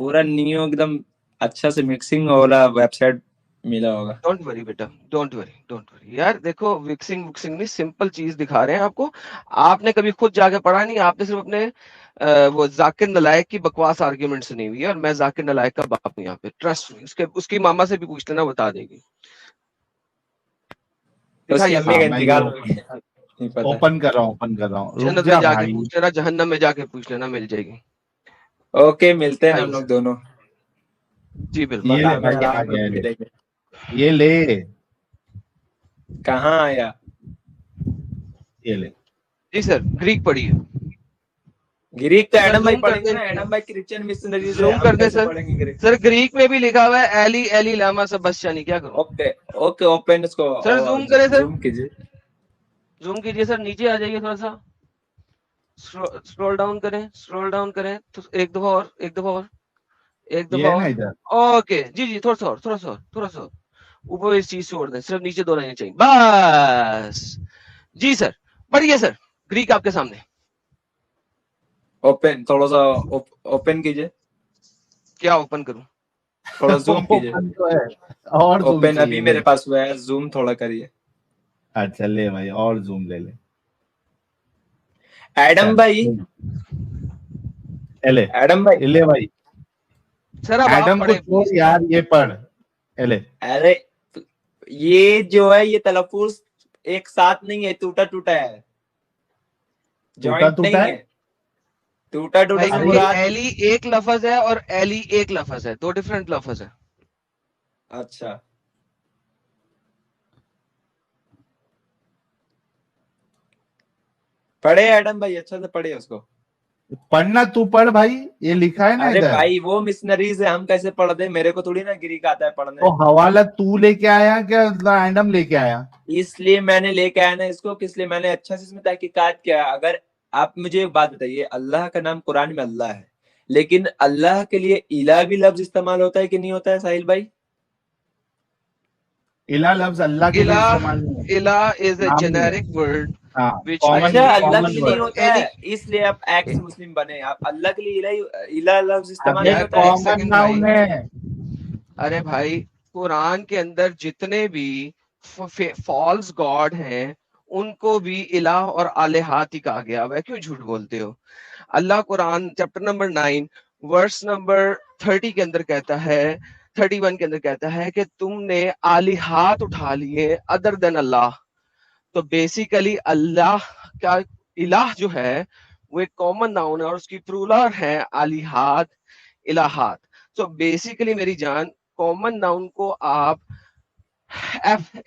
पूरा न्यू एकदम अच्छा से मिक्सिंग वाला वेबसाइट मिला होगा। डोंट वरी बेटा, डोंट वरी यार। देखो विक्सिंग विक्सिंग नहीं, सिंपल चीज दिखा रहे हैं आपको। आपने कभी खुद जाके पढ़ा नहीं, आपने सिर्फ अपने वो जाकिर नालायक की बकवास आर्ग्यूमेंट सुनी हुई है, और मैं जाकिर नालायक का बाप हूं यहाँ पे, ट्रस्ट मी। उसके उसकी मामा से भी पूछ लेना, बता देगी। उसकी दिखाइए अम्मी हाँ का साहब, मैं ये इंतकाल हो गया, नहीं पता है। ओपन कर रहा हूँ, ओपन कर रहा हूँ, रुक जन्नत में जा जाके भाई। पूछ लेना, जहन्नम में जाके पूछ लेना, मिल जाएगी। ओके मिलते हैं ना हम दिखाइए लोग सर। दोनों। जी बिल्कुल। ये ले मकाम भाई, आ राम में गया ले, मिलेंगे। ये ले, कहाँ आया? ये ले। जी सर, ग्रीक पढ़िए। ग्रीक तो एडम भाई zoom पढ़ेंगे कर ना, दें। एडम भाई क्रिश्चियन मिशनरी से Zoom हम कर दें कैसे सर। पढ़ेंगे ग्रीक? सर ग्रीक में भी लिखा हुआ है एली एली लामा सबस्तानी, क्या करूं? ओके ओके, ओपन इसको, सर zoom करें सर। जूम कीजिए। जूम कीजिए सर, नीचे आ जाइए थोड़ा सा, स्क्रॉल डाउन करें, स्क्रॉल डाउन करें तो एक दफा और, एक दफा और, एक ये दफा है ना और। इधर। ओके जी जी, थोड़ा सा और, थोड़ा सा और, थोड़ा सा और। ऊपर इस चीज छोड़ दें, सिर्फ नीचे 2 लाइनें चाहिए बस। जी सर, पढ़िए सर, ग्रीक आपके सामने। ओपन, थोड़ा सा ओपन कीजिए, क्या ओपन करूं? थोड़ा जूम कीजिए। ओपन तो है, और जूम ओपन अभी चाहिए मेरे ले। पास हुआ है, जूम थोड़ा करिए। अच्छा ले भाई, और जूम ले ले। एडम चल, भाई, ले एडम भाई, ले भाई। सर अब आप एडम को पढ़े छोड़ प्लीज। यार, ये पढ़ ले। अरे ये जो है ये तलफुज एक साथ नहीं है, टूटा टूटा है, टूटा जॉइंट टूटा नहीं है। है, टूटा टूटा भाई से अरे ये पूरा। एली एक लफज है और एली एक लफज है, 2 डिफरेंट लफज है। अच्छा पढ़े एडम भाई, अच्छा से पढ़े उसको। पढ़ना तू पढ़ भाई, ये लिखा है ना अरे इधर। भाई वो मिशनरी से हम कैसे पढ़ दे, मेरे को थोड़ी ना ग्रीक आता है पढ़ने। तो हवाला तू लेके आया क्या एडम लेके आया? इसलिए मैंने लेके आया ना इसको, किस लिए मैंने अच्छा से इसमें तहकीकात किया। अगर आप मुझे एक बात बताइए, अल्लाह का नाम कुरान में अल्लाह है, लेकिन अल्लाह के लिए इला भी लफ्ज इस्तेमाल होता है कि नहीं होता है साहिल भाई? इला लफ्ज अल्लाह के लिए इला इस्तेमाल नहीं है। इला इज अ नाम नहीं है। जेनेरिक वर्ड हाँ, which कॉमन अच्छा, अल्लाह कॉमन के लिए नहीं वर्ड। होता है, इसलिए आप एक्स मुस्लिम बने। आप अल्लाह के लिए इला लफ्ज इस्तेमाल अबे नहीं होता है। एक कॉमन सेकंड नाउन भाई। है। अरे भाई, कुरान के अंदर जितने भी फॉल्स गॉड हैं उनको भी इलाह और आलिहात ही कहा गया है, क्यों झूठ बोलते हो? Allah Quran chapter number 9 verse number 30 के अंदर कहता है, 31 के अंदर कहता है कि तुमने आलिहात उठा लिए अदर देन अल्लाह। तो बेसिकली अल्लाह का इलाह जो है वो एक कॉमन नाउन है और उसकी प्लूरल है आलिहात, इलाहात। तो बेसिकली मेरी जान, कॉमन नाउन को आप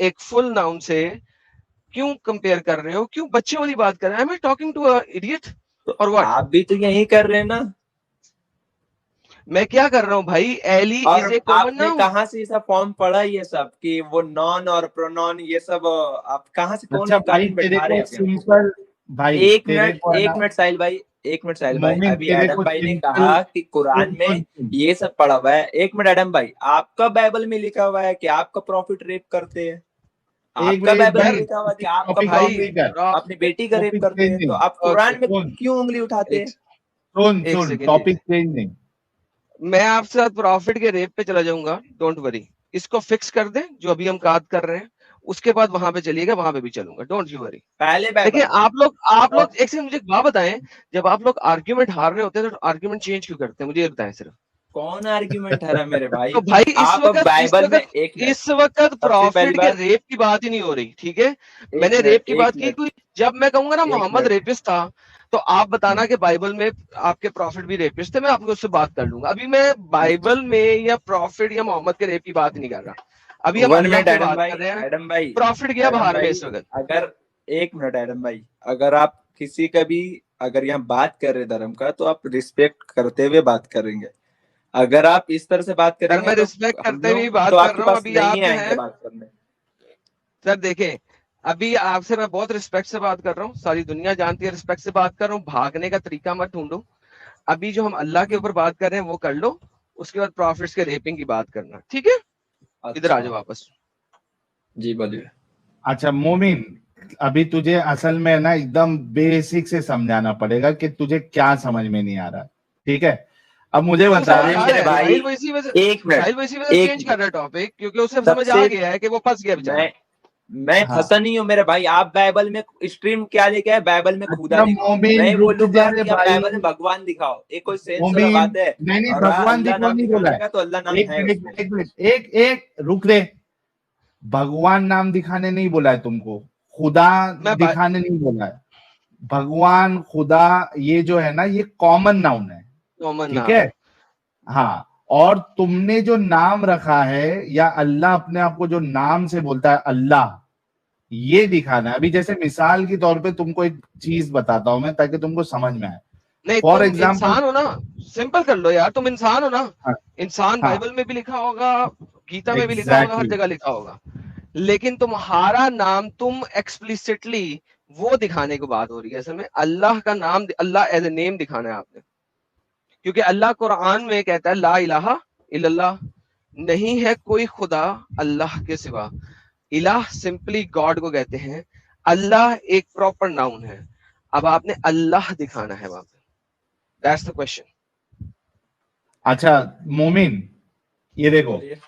एक फुल नाउन से क्यों कंपेयर कर रहे हो? क्यों बच्चे वाली बात कर रहे हैं? I am talking to a idiot और व्हाट? आप भी तो यही कर रहे हैं ना। मैं क्या कर रहा हूँ भाई? एली और इज ए कॉमन आपने नाउन। कहाँ से ये सब फॉर्म पढ़ा, ये सब कि वो नॉन और प्रोनॉन ये सब आप कहाँ से, कौन अच्छा भाई, कानून तेरे बैठा रहे को हैं अभी? सिंपल भाई, एक तेरे मिनट, को है एक ना मिनट साहिल भाई, एक मिनट साहिल भाई, मोमिन, अभी तेरे एडम को भाई ने सिंपल कहा कि कुरान में सुन। ये सब पढ़ा हुआ है। एक मिनट एडम भाई, आपका बाइबल में लिखा हुआ है कि आपका प्रॉफिट रेप करते हैं? एक आपका बाइबल में भाई, लिखा हुआ है कि आपका टॉपिक भाई चेंज नहीं प्रॉफिट कर। अपनी बेटी का रेप टॉपिक करते चेंज हैं, तो नहीं। आप कुरान में सुन क्यों उंगली उठाते हैं? सुन एक सुन, सेकंड, टॉपिक चेंज नहीं। मैं आपसे साथ प्रॉफिट के रेप पे चला जाऊंगा, डोंट वरी। इसको फिक्स कर दें जो अभी हम बात कर रहे हैं, उसके बाद वहां पे चलिएगा, वहां पे भी चलूंगा, डोंट यू वरी। पहले देखिए बाइबल आप लोग एक सेकंड मुझे एक बात बताएं, जब आप लोग आर्ग्यूमेंट हार रहे होते हैं तो आर्ग्यूमेंट चेंज क्यों करते हैं? मुझे ये बताएं सिर्फ। कौन आर्ग्यूमेंट है मेरे भाई? तो भाई आप बाइबल में एक मिनट, इस वक्त सबसे पहली प्रॉफिट के बात, रेप की बात ही नहीं हो रही, ठीक है? एक मैंने मिनट, रेप की एक बात की, मिनट, कोई जब मैं कहूंगा ना एक मोहम्मद मिनट। रेपिस्ट था, तो आप बताना कि बाइबल में आपके प्रॉफिट भी रेपिस्ट थे, मैं आपको उससे बात कर लूंगा। अभी मैं बाइबल में या प्रॉफिट या मोहम्मद के रेप की बात नहीं कर रहा, अभी हम वन अल्लाह मिनट पे एडम बात भाई, कर रहे हैं। एडम भाई, प्रॉफिट गया एडम बाहर में भाई, इस वक्त। अगर एक मिनट एडम भाई, अगर आप किसी का भी अगर यहाँ बात कर रहे धर्म का, तो आप रिस्पेक्ट करते हुए बात करेंगे। अगर आप इस तरह से बात सर करेंगे मैं तो रिस्पेक्ट हम करते हुए लोग बात तो कर आपके रहा हूँ। पास अभी नहीं आप जो आएंगे है बात करने। सर देखें, अभी आपसे मैं बहुत रिस्पेक्ट से बात कर रहा हूँ, सारी दुनिया जानती है रिस्पेक्ट से बात कर रहा हूँ, भागने का तरीका मत ढूंढो। अभी जो हम अल्लाह के ऊपर बात कर रहे हैं वो कर लो, उसके बाद प्रॉफिट्स के रेपिंग की बात करना, ठीक है? इधर आ अच्छा जाओ वापस। जी बोलिए। अच्छा मोमिन, अभी तुझे असल में ना एकदम बेसिक से समझाना पड़ेगा कि तुझे क्या समझ में नहीं आ रहा, ठीक है? अब मुझे बता। अरे मेरे भाई, साहिल वैसी वजह एक मिनट, साहिल वैसी वजह चेंज कर रहा है टॉपिक, क्योंकि उसे समझ आ सबसे गया है कि वो फंस गया बेचारा। मैं हाँ। फंसा नहीं हूँ मेरे भाई। आप बाइबल में स्ट्रीम क्या लेके आए? बाइबल में खुदा अच्छा दिखाओ। मोमिन, मैं रुक बोलूंगा जा रे कि आप भाई। बाइबल में भगवान दिखाओ, एक कोई सेंस वाला मोमिन, बात है? नहीं और भगवान अल्लाह दिखाओ नाम नहीं दिखाने बोला का है। तो अल्लाह नाम एक है मिनट उसमें। एक मिनट, एक रुक रे। भगवान नाम दिखाने नहीं बोला है तुमको, खुदा मैं दिखाने नहीं बोला है। भगवान, खुदा, ये जो है ना, ये कॉमन नाउन है, कॉमन ठीक नाम है? हाँ, और तुमने जो नाम रखा है, या अल्लाह अपने आप को जो नाम से बोलता है अल्लाह, ये दिखाना है। अभी जैसे मिसाल के तौर पे तुमको एक चीज बताता हूं मैं ताकि तुमको समझ में आए। नहीं, फॉर तुम एग्जाम्पल, इंसान हो ना, सिंपल कर लो यार, तुम इंसान हो ना। हाँ, इंसान हाँ, बाइबल में भी लिखा होगा, गीता में भी लिखा होगा, हर एग्जैक्टली, जगह लिखा होगा। लेकिन तुम्हारा नाम तुम एक्सप्लिसिटली वो दिखाने की बात हो रही है। असल में अल्लाह का नाम, अल्लाह एज ए नेम दिखाना है आपने, क्योंकि अल्लाह कुरान में कहता है ला इलाहा इल्लल्लाह, नहीं है कोई खुदा अल्लाह के सिवा। इलाह सिंपली गॉड को कहते हैं, अल्लाह एक प्रॉपर नाउन है। अब आपने अल्लाह दिखाना है वहां पे, दैट्स द क्वेश्चन। अच्छा मोमिन, ये देखो, बोलिए।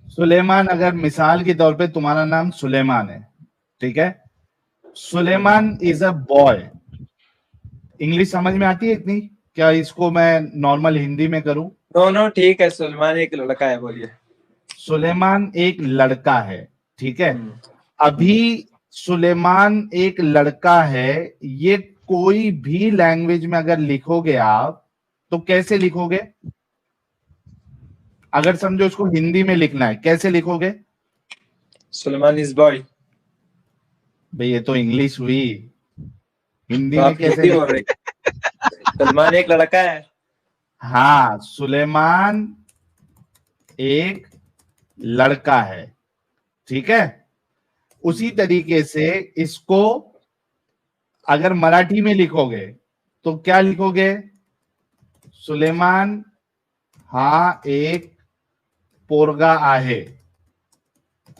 सुलेमान, अगर मिसाल के तौर पे तुम्हारा नाम सुलेमान है, ठीक है, Suleman is a boy. English समझ में आती है इतनी? क्या इसको मैं नॉर्मल हिंदी में करूं? दोनों ठीक है, सुलेमान एक लड़का है, बोलिए। सुलेमान एक लड़का है, ठीक है। हम्म। अभी सुलेमान एक लड़का है, ये कोई भी लैंग्वेज में अगर लिखोगे आप तो कैसे लिखोगे? अगर समझो इसको हिंदी में लिखना है, कैसे लिखोगे? Suleman is boy. भाई ये तो इंग्लिश हुई, हिंदी तो में आप कैसे हिंदी बोल रहे लिखोगे? हैं। सलमान एक लड़का है। हाँ, सुलेमान एक लड़का है, ठीक है। उसी तरीके से इसको अगर मराठी में लिखोगे तो क्या लिखोगे? सुलेमान हा एक पोरगा आहे,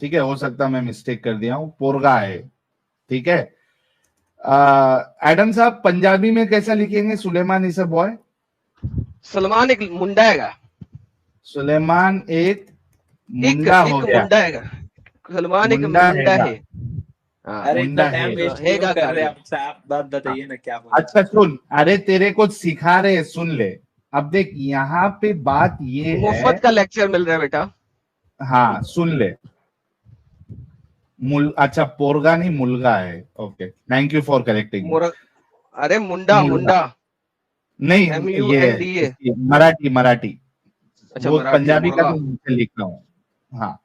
ठीक है, हो सकता मैं मिस्टेक कर दिया हूं, पोरगा है, ठीक है। एडम साहब, पंजाबी में कैसा लिखेंगे Suleman is a boy? Salman एक मुंडा है, सुलेमान एक एक मुंडा हो एक गया, मुंडा है, सलमान एक मुंडा मुंडा हैगा, है। हाँ, अरे इतना मुंडा टाइम है। वेस्ट क्यों हैगा कर रहे हैं कार्य। आप? आप बात बताइए ना, क्या बोल अच्छा सुन, अरे तेरे को सिखा रहे, सुन ले। अब देख यहाँ पे बात ये है, मुफ्त का लेक्चर मिल रहा है बेटा। हाँ सुन ले, अच्छा पोरगा नहीं मुलगा है, okay, thank you for correcting. अरे मुंडा, मुंडा नहीं, MUNDA। ये मराठी, मराठी, अच्छा वो मराठी पंजाबी का मुर्गा। तो मुझसे लिख रहा हूँ। हाँ,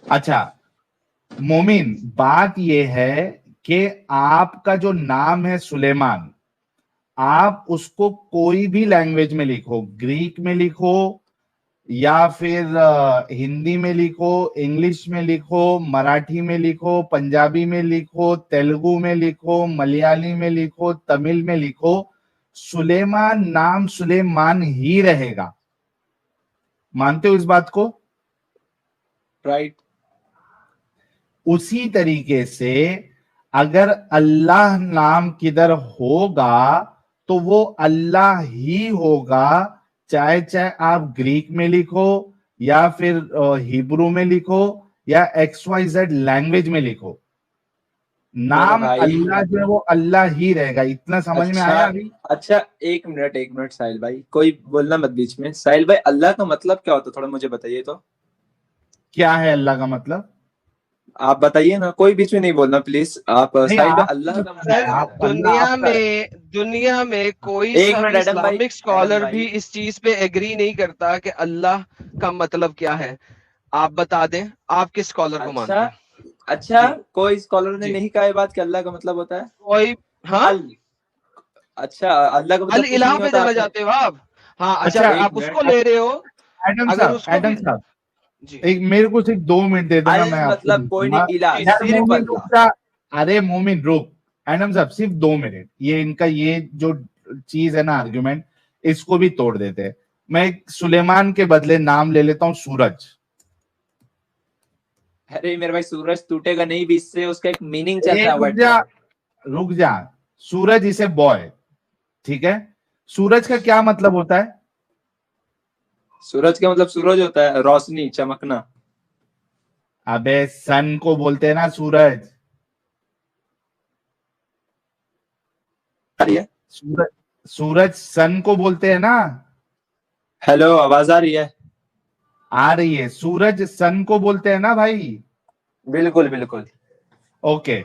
अच्छा मोमिन, बात ये है कि आपका जो नाम है सुलेमान, आप उसको कोई भी लैंग्वेज में लिखो, ग्रीक में लिखो या फिर हिंदी में लिखो, इंग्लिश में लिखो, मराठी में लिखो, पंजाबी में लिखो, तेलुगु में लिखो, मलयाली में लिखो, तमिल में लिखो, सुलेमान नाम सुलेमान ही रहेगा। मानते हो इस बात को? राइट। उसी तरीके से अगर अल्लाह नाम किधर होगा तो वो अल्लाह ही होगा, चाहे चाहे आप ग्रीक में लिखो या फिर हिब्रू में लिखो या XYZ लैंग्वेज में लिखो, मेरा नाम भाई। अल्लाह जो है वो अल्लाह ही रहेगा। इतना समझ में अच्छा। आया अभी? अच्छा, एक मिनट साहिल भाई, कोई बोलना मत बीच में। साहिल भाई, अल्लाह का मतलब क्या होता है, थोड़ा मुझे बताइए तो। क्या है अल्लाह का मतलब? आप बताइए ना, कोई बीच में नहीं बोलना प्लीज। आप नहीं, साहिल भाई, आप अल्लाह का मतलब सर क्या होता है? अल्लाह आपका दुनिया में कोई एक सा मिनट भी एडम भाई, इस्लामिक एडम स्कॉलर भाई। भी इस चीज पे एग्री नहीं करता कि अल्लाह का मतलब क्या है। आप बता दें, आप किस स्कॉलर को मानते अच्छा। हैं? अच्छा, जी कोई स्कॉलर ने जी, नहीं कहा ये बात कि अल्लाह का मतलब होता है कोई, हाँ, अल। अच्छा, अल्लाह का अल मतलब कुछ इलाह नहीं पे होता जाना आपने। चाहते हो आप? हाँ, अच्छा, अच्छा, एक आप उसको मिनट। ले रहे हो, एडम अगर साहब, उसको भी। एडम साहब, जी एक मेरे को सिर्फ 2 मिनट दे देना, अल मैं आपको मतलब कोई नहीं, दूंगा। इला, जी यार सिर्फ मोमिन रुक अल्लाह। जा, अरे मोमिन रुक, एडम साहब सिर्फ 2 मिनट, ये इनका ये जो चीज है ना आर्ग्यूमेंट, इसको भी तोड़ देते हैं। मैं सुलेमान के बदले नाम ले लेता हूँ सूरज। अरे मेरे भाई, सूरज टूटेगा नहीं बीच से, उसका एक मीनिंग चलता है रुक वर्ड जा, का। रुक जा, सूरज इसे बॉय, ठीक है। सूरज का क्या मतलब होता है? सूरज का मतलब सूरज होता है, रोशनी, चमकना। अबे सन को बोलते हैं ना सूरज। आ रही है? सूरज, सूरज सन को बोलते हैं ना। हेलो, आवाज आ रही है? आ रही है, सूरज सन को बोलते हैं ना भाई। बिल्कुल बिल्कुल। Okay,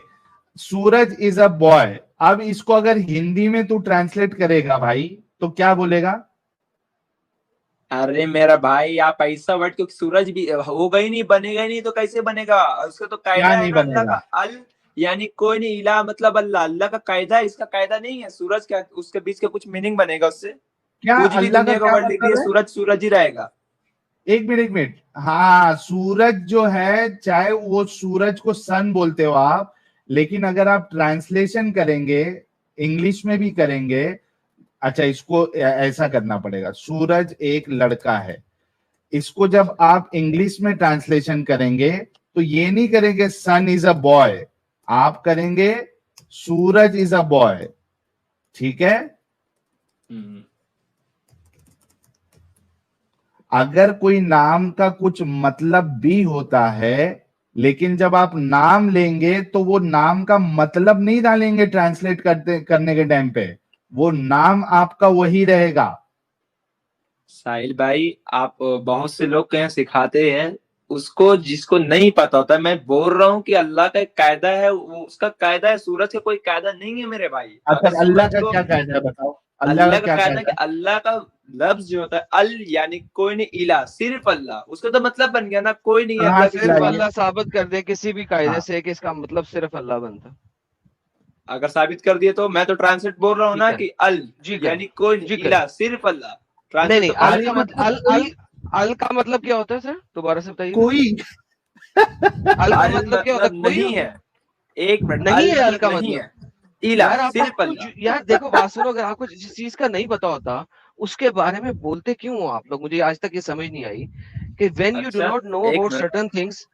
Suraj is a boy. अब इसको अगर हिंदी में तू ट्रांसलेट करेगा भाई तो क्या बोलेगा? अरे मेरा भाई, आप ऐसा वर्ड, क्योंकि सूरज भी होगा ही नहीं, बनेगा ही नहीं, तो कैसे बनेगा? उसका तो क्या कायदा है नहीं ना अल्लाह का, बनेगा? अल यानी कोई नहीं, इला मतलब अल्लाह, अल्लाह का कायदा है, इसका कायदा नहीं है। सूरज क्या, उसके बीच का कुछ मीनिंग बनेगा उससे? क्या कुछ भी अल्लाह का दुनिया का क्या वर्ड लिख दिए, मतलब है? सूरज सूरज ही रहेगा। एक मिनट, हाँ सूरज जो है, चाहे वो सूरज को सन बोलते हो आप, लेकिन अगर आप ट्रांसलेशन करेंगे, इंग्लिश में भी करेंगे, अच्छा इसको ऐसा करना पड़ेगा, सूरज एक लड़का है, इसको जब आप इंग्लिश में ट्रांसलेशन करेंगे तो ये नहीं करेंगे सन इज अ बॉय, आप करेंगे सूरज इज अ बॉय, ठीक है। अगर कोई नाम का कुछ मतलब भी होता है, लेकिन जब आप नाम लेंगे तो वो नाम का मतलब नहीं डालेंगे ट्रांसलेट करने के टाइम पे, वो नाम आपका वही रहेगा। साहिल भाई, आप बहुत से लोग कहीं सिखाते हैं उसको, जिसको नहीं पता होता है। मैं बोल रहा हूँ कि अल्लाह का एक कायदा है, वो उसका कायदा है, सूरज का कोई कायदा नहीं है मेरे भाई। अच्छा अगर अल्लाह सूरज का को, क्या कायदा है बताओ, अल्लाह का अल्लाह का क्या कायदा कायदा कि है? अल्लाह का लफ्ज जो होता है अल, यानी कोई नहीं, इला सिर्फ अल्लाह, उसका तो मतलब बन गया ना, कोई नहीं है कहाँ अल्लाह के से सिर्फ सिवा। लाइए? अल्लाह साबित कर दे किसी भी कायदे हाँ से कि इसका मतलब सिर्फ अल्लाह बनता। अगर साबित कर दिए तो मैं तो ट्रांसलेट बोल रहा हूँ जी ना करें, कि अल, जी करें, यानी कोई नहीं, जी करें। इला सिर्फ अल्लाह, नहीं ट्रांसलेट नहीं, तो कर अल अल का दिया। मतलब मतलब कोई, अल का मतलब क्या होता है सर, दोबारा से बताइएगा। कोई अल का अल मतलब क्या होता है, मतलब कोई नहीं होता है, है? एक मिनट, नहीं अल है अल मतलब का नहीं मतलब। है, इला यार आपको सिर्फ कुछ, अल्लाह। यार देखो बात सुनो, अगर आपको जिस चीज का नहीं पता होता उसके बारे में बोलते क्यों हो आप लोग, मुझे आज तक ये समझ नहीं आई कि व्हेन यू डू अच्छा नॉट नो एक अबाउट मिनट, सर्टेन थिंग्स,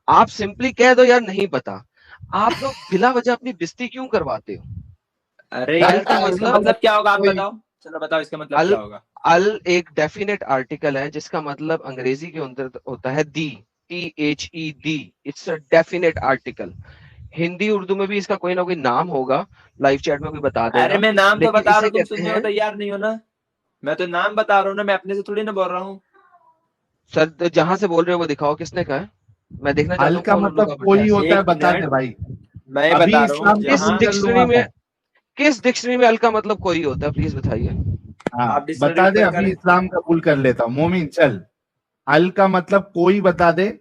आप सिंपली कह दो यार नहीं पता। आप लोग बिला वजह अपनी बेइज्जती क्यों करवाते हो? अरे अल यार का तो इसका मतलब, मतलब क्या होगा आप कोई, बताओ, चलो बताओ इसका मतलब अल क्या होगा। अल एक डेफिनेट आर्टिकल है जिसका मतलब अंग्रेजी के अंदर होता है दी, THE the, it's a definite article. Hindi Urdu में भी इसका कोई ना कोई नाम होगा, लाइव चैट में कोई बता अरे देगा, मैं नाम तो लेकिन बता रहा इसे हूँ, तुम कहते सुनने को हैं। तैयार नहीं हो ना। मैं तो नाम बता रहा हूँ ना, मैं अपने से थोड़ी ना बोल रहा हूँ। सर तो जहां से बोल रहे हो वो दिखाओ किसने कहा है, मैं देखना चाहता अल हूँ का कौन उल्लू मतलब का पट्टा कोई है। होता है, एक बता दे मिनट, भाई। मैं अभी बता रहा हूँ इस्लाम का किस जहाँ, बुक कर डिक्शनरी लूंगा में, मैं। किस डिक्शनरी में अल का मतलब कोई होता है, प्लीज बताइए। हाँ आप डिक्शनरी बता दे, ओपन अभी करें। इस्लाम कबूल कर लेता हूँ, मोमिन चल। अल का मतलब कोई बता दे,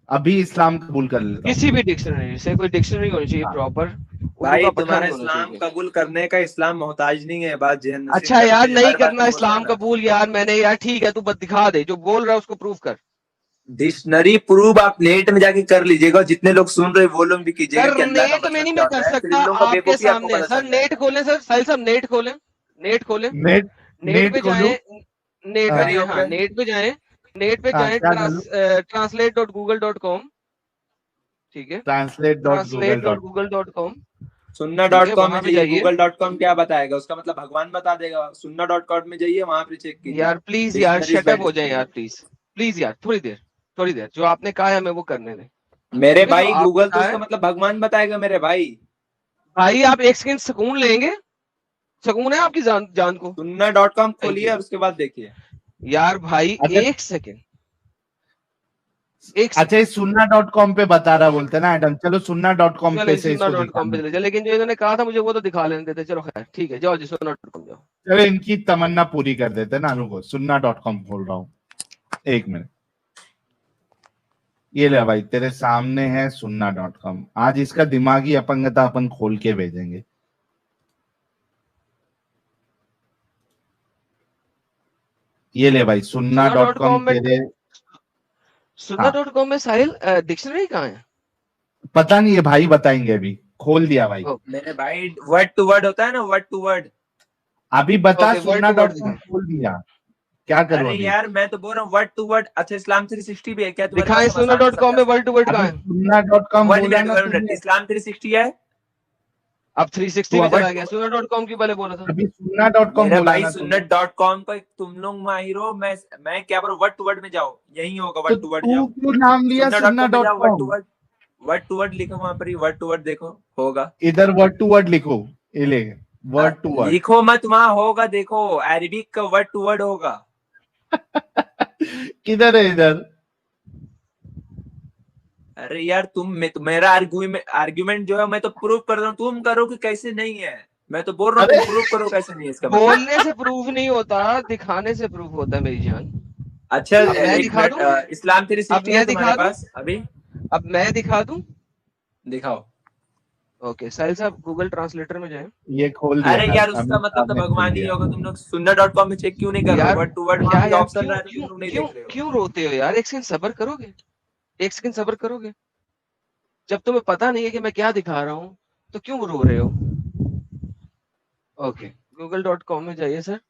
अभी इस्लाम कबूल कर लेता हूँ। किसी भी डिक्शनरी से, कोई डिक्शनरी होनी चाहिए हाँ प्रॉपर, उल्लू भाई का पट्टा तुम्हारा नहीं होना इस्लाम चाहिए। कबूल करने का, इस्लाम मोहताज नहीं है, बात जहन नशीन अच्छा कर यार ले, नहीं हर बात करना में बोलता है इस्लाम ना। कबूल, यार मैंने, यार ठीक है तू बस दिखा दे, जो बोल रहा है उसको प्रूव कर। डिक्शनरी प्रूव आप नेट में जाके कर लीजिएगा, जितने लोग सुन रहे वो लोग भी कीजिएगा सर कि अल्लाह का नेट में मतलब नहीं क्या मैं कर होता है, फिर सकता, इन लोगों का आपके बेवकूफी आपको सामने पता सर, चल नेट जाएगा। खोलें सर, साहिल साहब नेट खोलें, नेट खोलें, नेट, नेट नेट पे खोलू? जाएं, नेट पे हाँ करिए जाएं, हाँ ओपन। नेट पे जाएं, नेट पे हाँ जाएं, क्या डालू? translate.google.com, ठीक है, translate.google.com। translate.google.com, सुन्ना ठीक डॉट है, कॉम में वहां पे जाइए, जाइए। गूगल डॉट कॉम क्या बताएगा, उसका मतलब भगवान बता देगा। सुन्ना डॉट कॉम में जाइए, वहां पर चेक कीजिए यार प्लीज यार डिक्शनरीज बाय शटअप हो जाए यार, डिक्शनरी। प्लीज प्लीज यार, थोड़ी देर, थोड़ी देर, जो आपने कहा है हमें वो करने दें, मेरे ठीक है, जो भाई आपने गूगल तो कहा उसका है। मतलब भगवान बताएगा मेरे भाई। भाई आप एक सेकंड सुकून लेंगे, सुकून है आपकी जान जान को। सुन्ना डॉट कॉम थैंक खोलिए यू और उसके बाद देखिए। यार भाई, अच्छा, एक सेकंड, एक अच्छा सेकंड। ये सुन्ना.com पे बता रहा बोलते ना एडम, चलो सुन्ना.com पे चलो से सुन्ना इसको डॉट कॉम पे दिखाना। चले जाए, लेकिन जो इन्होंने कहा था मुझे वो तो दिखा लेने देते, चलो खैर ठीक है, जाओ जी सुन्ना.com जाओ। चलो इनकी तमन्ना पूरी कर देते ना, रुको सुन्ना.com खोल रहा हूँ, एक मिनट। ये ले भाई तेरे सामने है सुन्ना.com, आज इसका दिमागी अपंगता अपन खोल के भेजेंगे। ये ले भाई सुन्ना डॉट सुन्ना.com कॉम में, तेरे। सुन्ना हाँ डॉट कॉम में साहिल डिक्शनरी कहाँ है? पता नहीं है भाई, बताएंगे, अभी खोल दिया भाई। मेरे भाई वर्ड टू वर्ड होता है ना, वर्ड टू वर्ड। अभी बता, ओके वर्ड टू वर्ड सुन्ना.com दिखा, खोल दिया, क्या करूं अरे अभी? यार मैं तो बोल रहा हूँ वर्ड टू वर्ड। अच्छा इस्लाम 360 भी है क्या तुम्हारे पास? दिखाएं हम सुन्ना आसान डॉट से कॉम समझा में वर्ड सकते टू वर्ड कहाँ अभी है? सुन्ना.com बोला ना 1 मिनट, तुमने, इस्लाम 360 है। अब 360 तो में अभी चला गया, सुन्ना डॉट कॉम क्यों पहले बोला था? अभी सुन्ना.com मेरा बोला भाई ना तुमने, सुन्नत डॉट कॉम पर तुम लोग माहिर हो, मैं क्या बोलूं, वर्ड टू वर्ड में जाओ, यही होगा, तो वर्ड टू वर्ड तू जाओ। क्यों नाम लिया सुन्ना डॉट कॉम में जाओ, वर्ड टू सुन्ना.com? वर्ड, वर्ड टू वर्ड लिखो, वहां पर ही वर्ड टू वर्ड देखो होगा। इधर वर्ड टू वर्ड लिखो, ये ले, वर्ड टू वर्ड। लिखो मत, वहां होगा देखो, अरबिक का वर्ड टू वर्ड होगा। किधर है इधर? अरे यार मेरा आर्ग्यूमेंट जो है मैं तो प्रूव कर रहा हूँ, तुम करो कि कैसे नहीं है। मैं तो बोल रहा हूँ अरे तुम प्रूव करो कैसे नहीं है इसका मतलब। बोलने से प्रूफ नहीं होता, दिखाने से प्रूफ होता है मेरी जान। अच्छा अब मैं एक दिखा मिनट, दूं, इस्लाम अब 360 है मैं तुम्हारे दिखा दूं, पास अभी? अब मैं दिखा दूं, दिखाओ। ओके साहिल साहब गूगल ट्रांसलेटर में जाएं। ये खोल दिया अरे था, यार उसका अमित मतलब साहब तो ने खोल भगवान ही दिया। होगा। तुम लोग sunnah.com में चेक क्यों नहीं कर रहे हो? यार वर्ड टू वर्ड क्या वहां पे यार, ऑप्शन क्यों रहा है तो क्यों तुम लोग नहीं क्यों देख रहे हो। क्यों रोते हो यार? एक सेकंड सब्र करोगे? एक सेकंड सब्र करोगे? जब तुम्हें पता नहीं है कि मैं क्या दिखा रहा हूँ तो क्यों रो रहे हो? ओके google.com में जाइए सर।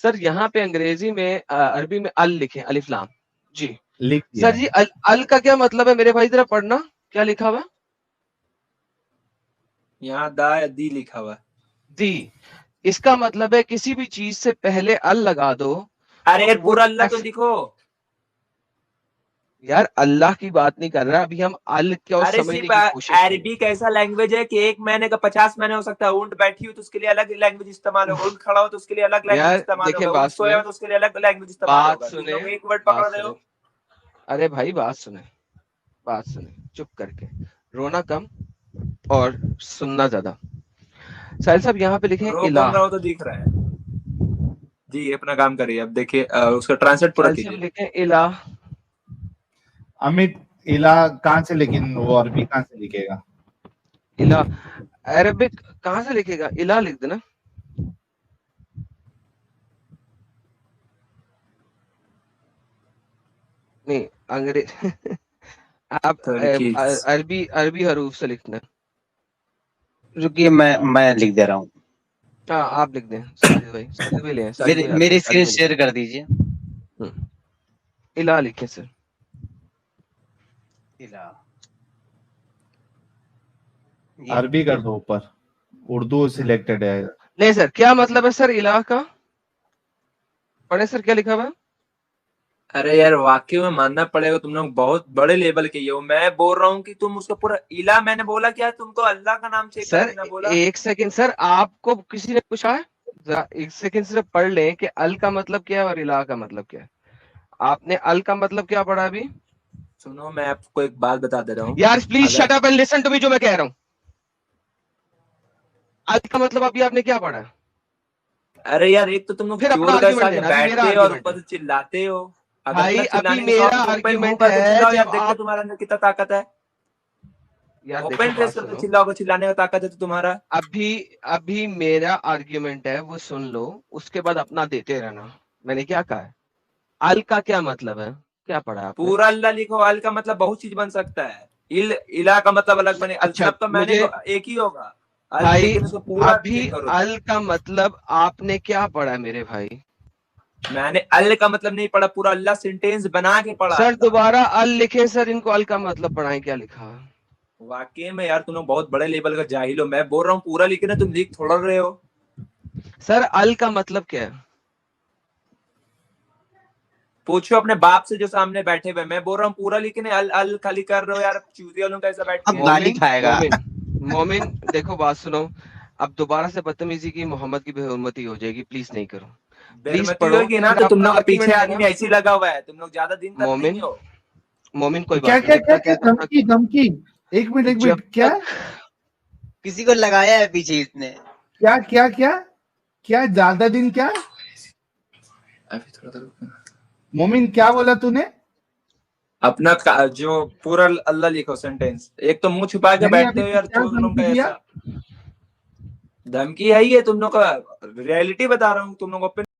सर यहाँ पे अंग्रेजी में अरबी में अल लिखे, अलिफ लाम जी। लिख दिया सर है। जी अल का क्या मतलब है मेरे भाई, जरा पढ़ना क्या लिखा हुआ? यहाँ दा या दी लिखा हुआ है। दी। इसका मतलब है किसी भी चीज से पहले अल लगा दो। अरे यार वो पूरा अल्लाह तो लिखो। यार अल्लाह की बात नहीं कर रहा, अभी हम अल को अरे समझने सिर्फ की कोशिश कर रहे हैं। अरबी ऐसा लैंग्वेज है कि एक महीने का 50 महीने हो सकता है। ऊंट बैठी हो तो उसके लिए अलग लैंग्वेज इस्तेमाल होगा, ऊंट खड़ा हो तो उसके लिए अलग लैंग्वेज यार इस्तेमाल देखें, होगा, ऊंट बात सोया सुने, हो तो उसके लिए अलग लैंग्वेज इस्तेमाल बात होगा। तुम सुने, लोग एक वर्ड बात पकड़ रहे सुने। हो। अरे भाई बात सुने, बात सुने, चुप करके रोना कम और सुनना ज्यादा। साहिल साहब यहाँ पे लिखे रो कम इलाह। रहा हो तो दिख रहा है जी। अपना काम करिए। अब देखिए उसका ट्रांसलेट पूरा साहिल साहब कीजिए। लिखे इलाह। अमित, इला कहाँ से, लेकिन वो अरबी कहाँ से लिखेगा? इलाह अरबिक कहाँ से लिखेगा? इलाह लिख देना। नहीं अंग्रेज आप तरकीज अरबी अरबी हरूफ से लिखना। रुकिए, मैं लिख दे रहा हूँ। हाँ आप लिख दें साजिद भाई, साजिद भाई ले साजिद भाई आते मेरी हैं, स्क्रीन साजिद शेयर कर दीजिए। भाई इलाह लिखे सर। ये अरबी कर दो ऊपर, उर्दू सिलेक्टेड है। नहीं सर, क्या मतलब है सर इलाह का? पढ़े सर क्या लिखा हुआ है? अरे यार वाकई में मानना पड़ेगा, तुम लोग बहुत बड़े लेवल के हो। मैं बोल रहा हूँ कि तुम उसका पूरा इला, मैंने बोला क्या तुमको अल्लाह का नाम चेक सर करने ना बोला। एक सेकंड सर, आपको किसी ने पूछा है? जरा एक सेकंड सिर्फ पढ़ लें कि अल का मतलब क्या है और इलाह का मतलब क्या है। आपने अल का मतलब क्या पढ़ा अभी? सुनो मैं आपको एक बात बता दे रहा हूँ। यार प्लीज अगर shut up and listen to me, जो मैं कह रहा हूँ। अल का मतलब अभी आपने क्या पढ़ा? अरे यार एक तो तुम लोग फिर अपना चोर आर्ग्यूमेंट कैसा के देना, अभी मेरा बैठते हो और आर्ग्यूमेंट ऊपर है से चिल्लाते हो। अगर भाई, इतना अभी चिल्लाने का मेरा शौक है तो ओपन मुंह आर्ग्यूमेंट करके है। चिल्लाओ यार, जब देखते आप तुम्हारे अंदर कितना ताकत है। यार देखो ओपन फेस बात करके सुनो, चिल्लाओगे, चिल्लाने का ताकत है तो तुम्हारा। अभी अभी मेरा आर्ग्यूमेंट है वो सुन लो, उसके बाद अपना देते रहना। मैंने क्या कहा है? अल का क्या मतलब है, क्या पढ़ा आपने? पूरा अल्लाह लिखो। अल का मतलब बहुत चीज बन सकता है। इला का मतलब अलग बने। अल अच्छा सब का मैंने मुझे एक ही होगा अल, भाई, लेकिन उसको पूरा अभी चेक करो। अल का मतलब आपने क्या पढ़ा मेरे भाई? मैंने अल का मतलब नहीं पढ़ा, पूरा अल्लाह सेंटेंस बना के पढ़ा सर अल्लाह। दोबारा अल लिखे सर, इनको अल का मतलब पढ़ाएं क्या लिखा? वाकई में यार तुम लोग बहुत बड़े लेवल का जाहिल हो। मैं बोल रहा हूँ पूरा लिखे ना, तुम लिख थोड़ा रहे हो। सर अल का मतलब क्या है? पूछो अपने बाप से जो सामने बैठे हुए। मैं बोल रहा हूँ पूरा लिखे नहीं, अल अल खाली कर रहे हो यार। चूतिया लोग कैसा बैठ अब के। गाली मोमिन खाएगा। मोमिन मोमिन देखो बात सुनो, अब दोबारा से बदतमीजी की मोहम्मद की बेहुरमती हो जाएगी, प्लीज नहीं करो। प्लीज बेरमती पढ़ो, होगी ना फिर तो तुम अपना लोग का पीछे आर्ग्यूमेंट देना। आदमी ऐसे ही लगा हुआ है। तुम लोग ज्यादा दिन तक नहीं मोमिन हो। मोमिन कोई क्या बात क्या नहीं, क्या जितना क्या कहता हूं धमकी धमकी? एक मिनट जब क्या तक किसी को लगाया है पीछे इसने। क्या क्या क्या क्या ज्यादा दिन क्या? अभी थोड़ा मोमिन क्या बोला तूने? अपना जो पूरा अल्लाह लिखो सेंटेंस। एक तो मुंह छुपा के नहीं, बैठते अभी हो तू यार, क्या चोर लोग का धमकी दिया? ऐसा। धमकी है ही है तुम लोग का, रियलिटी बता रहा हूँ तुम लोग।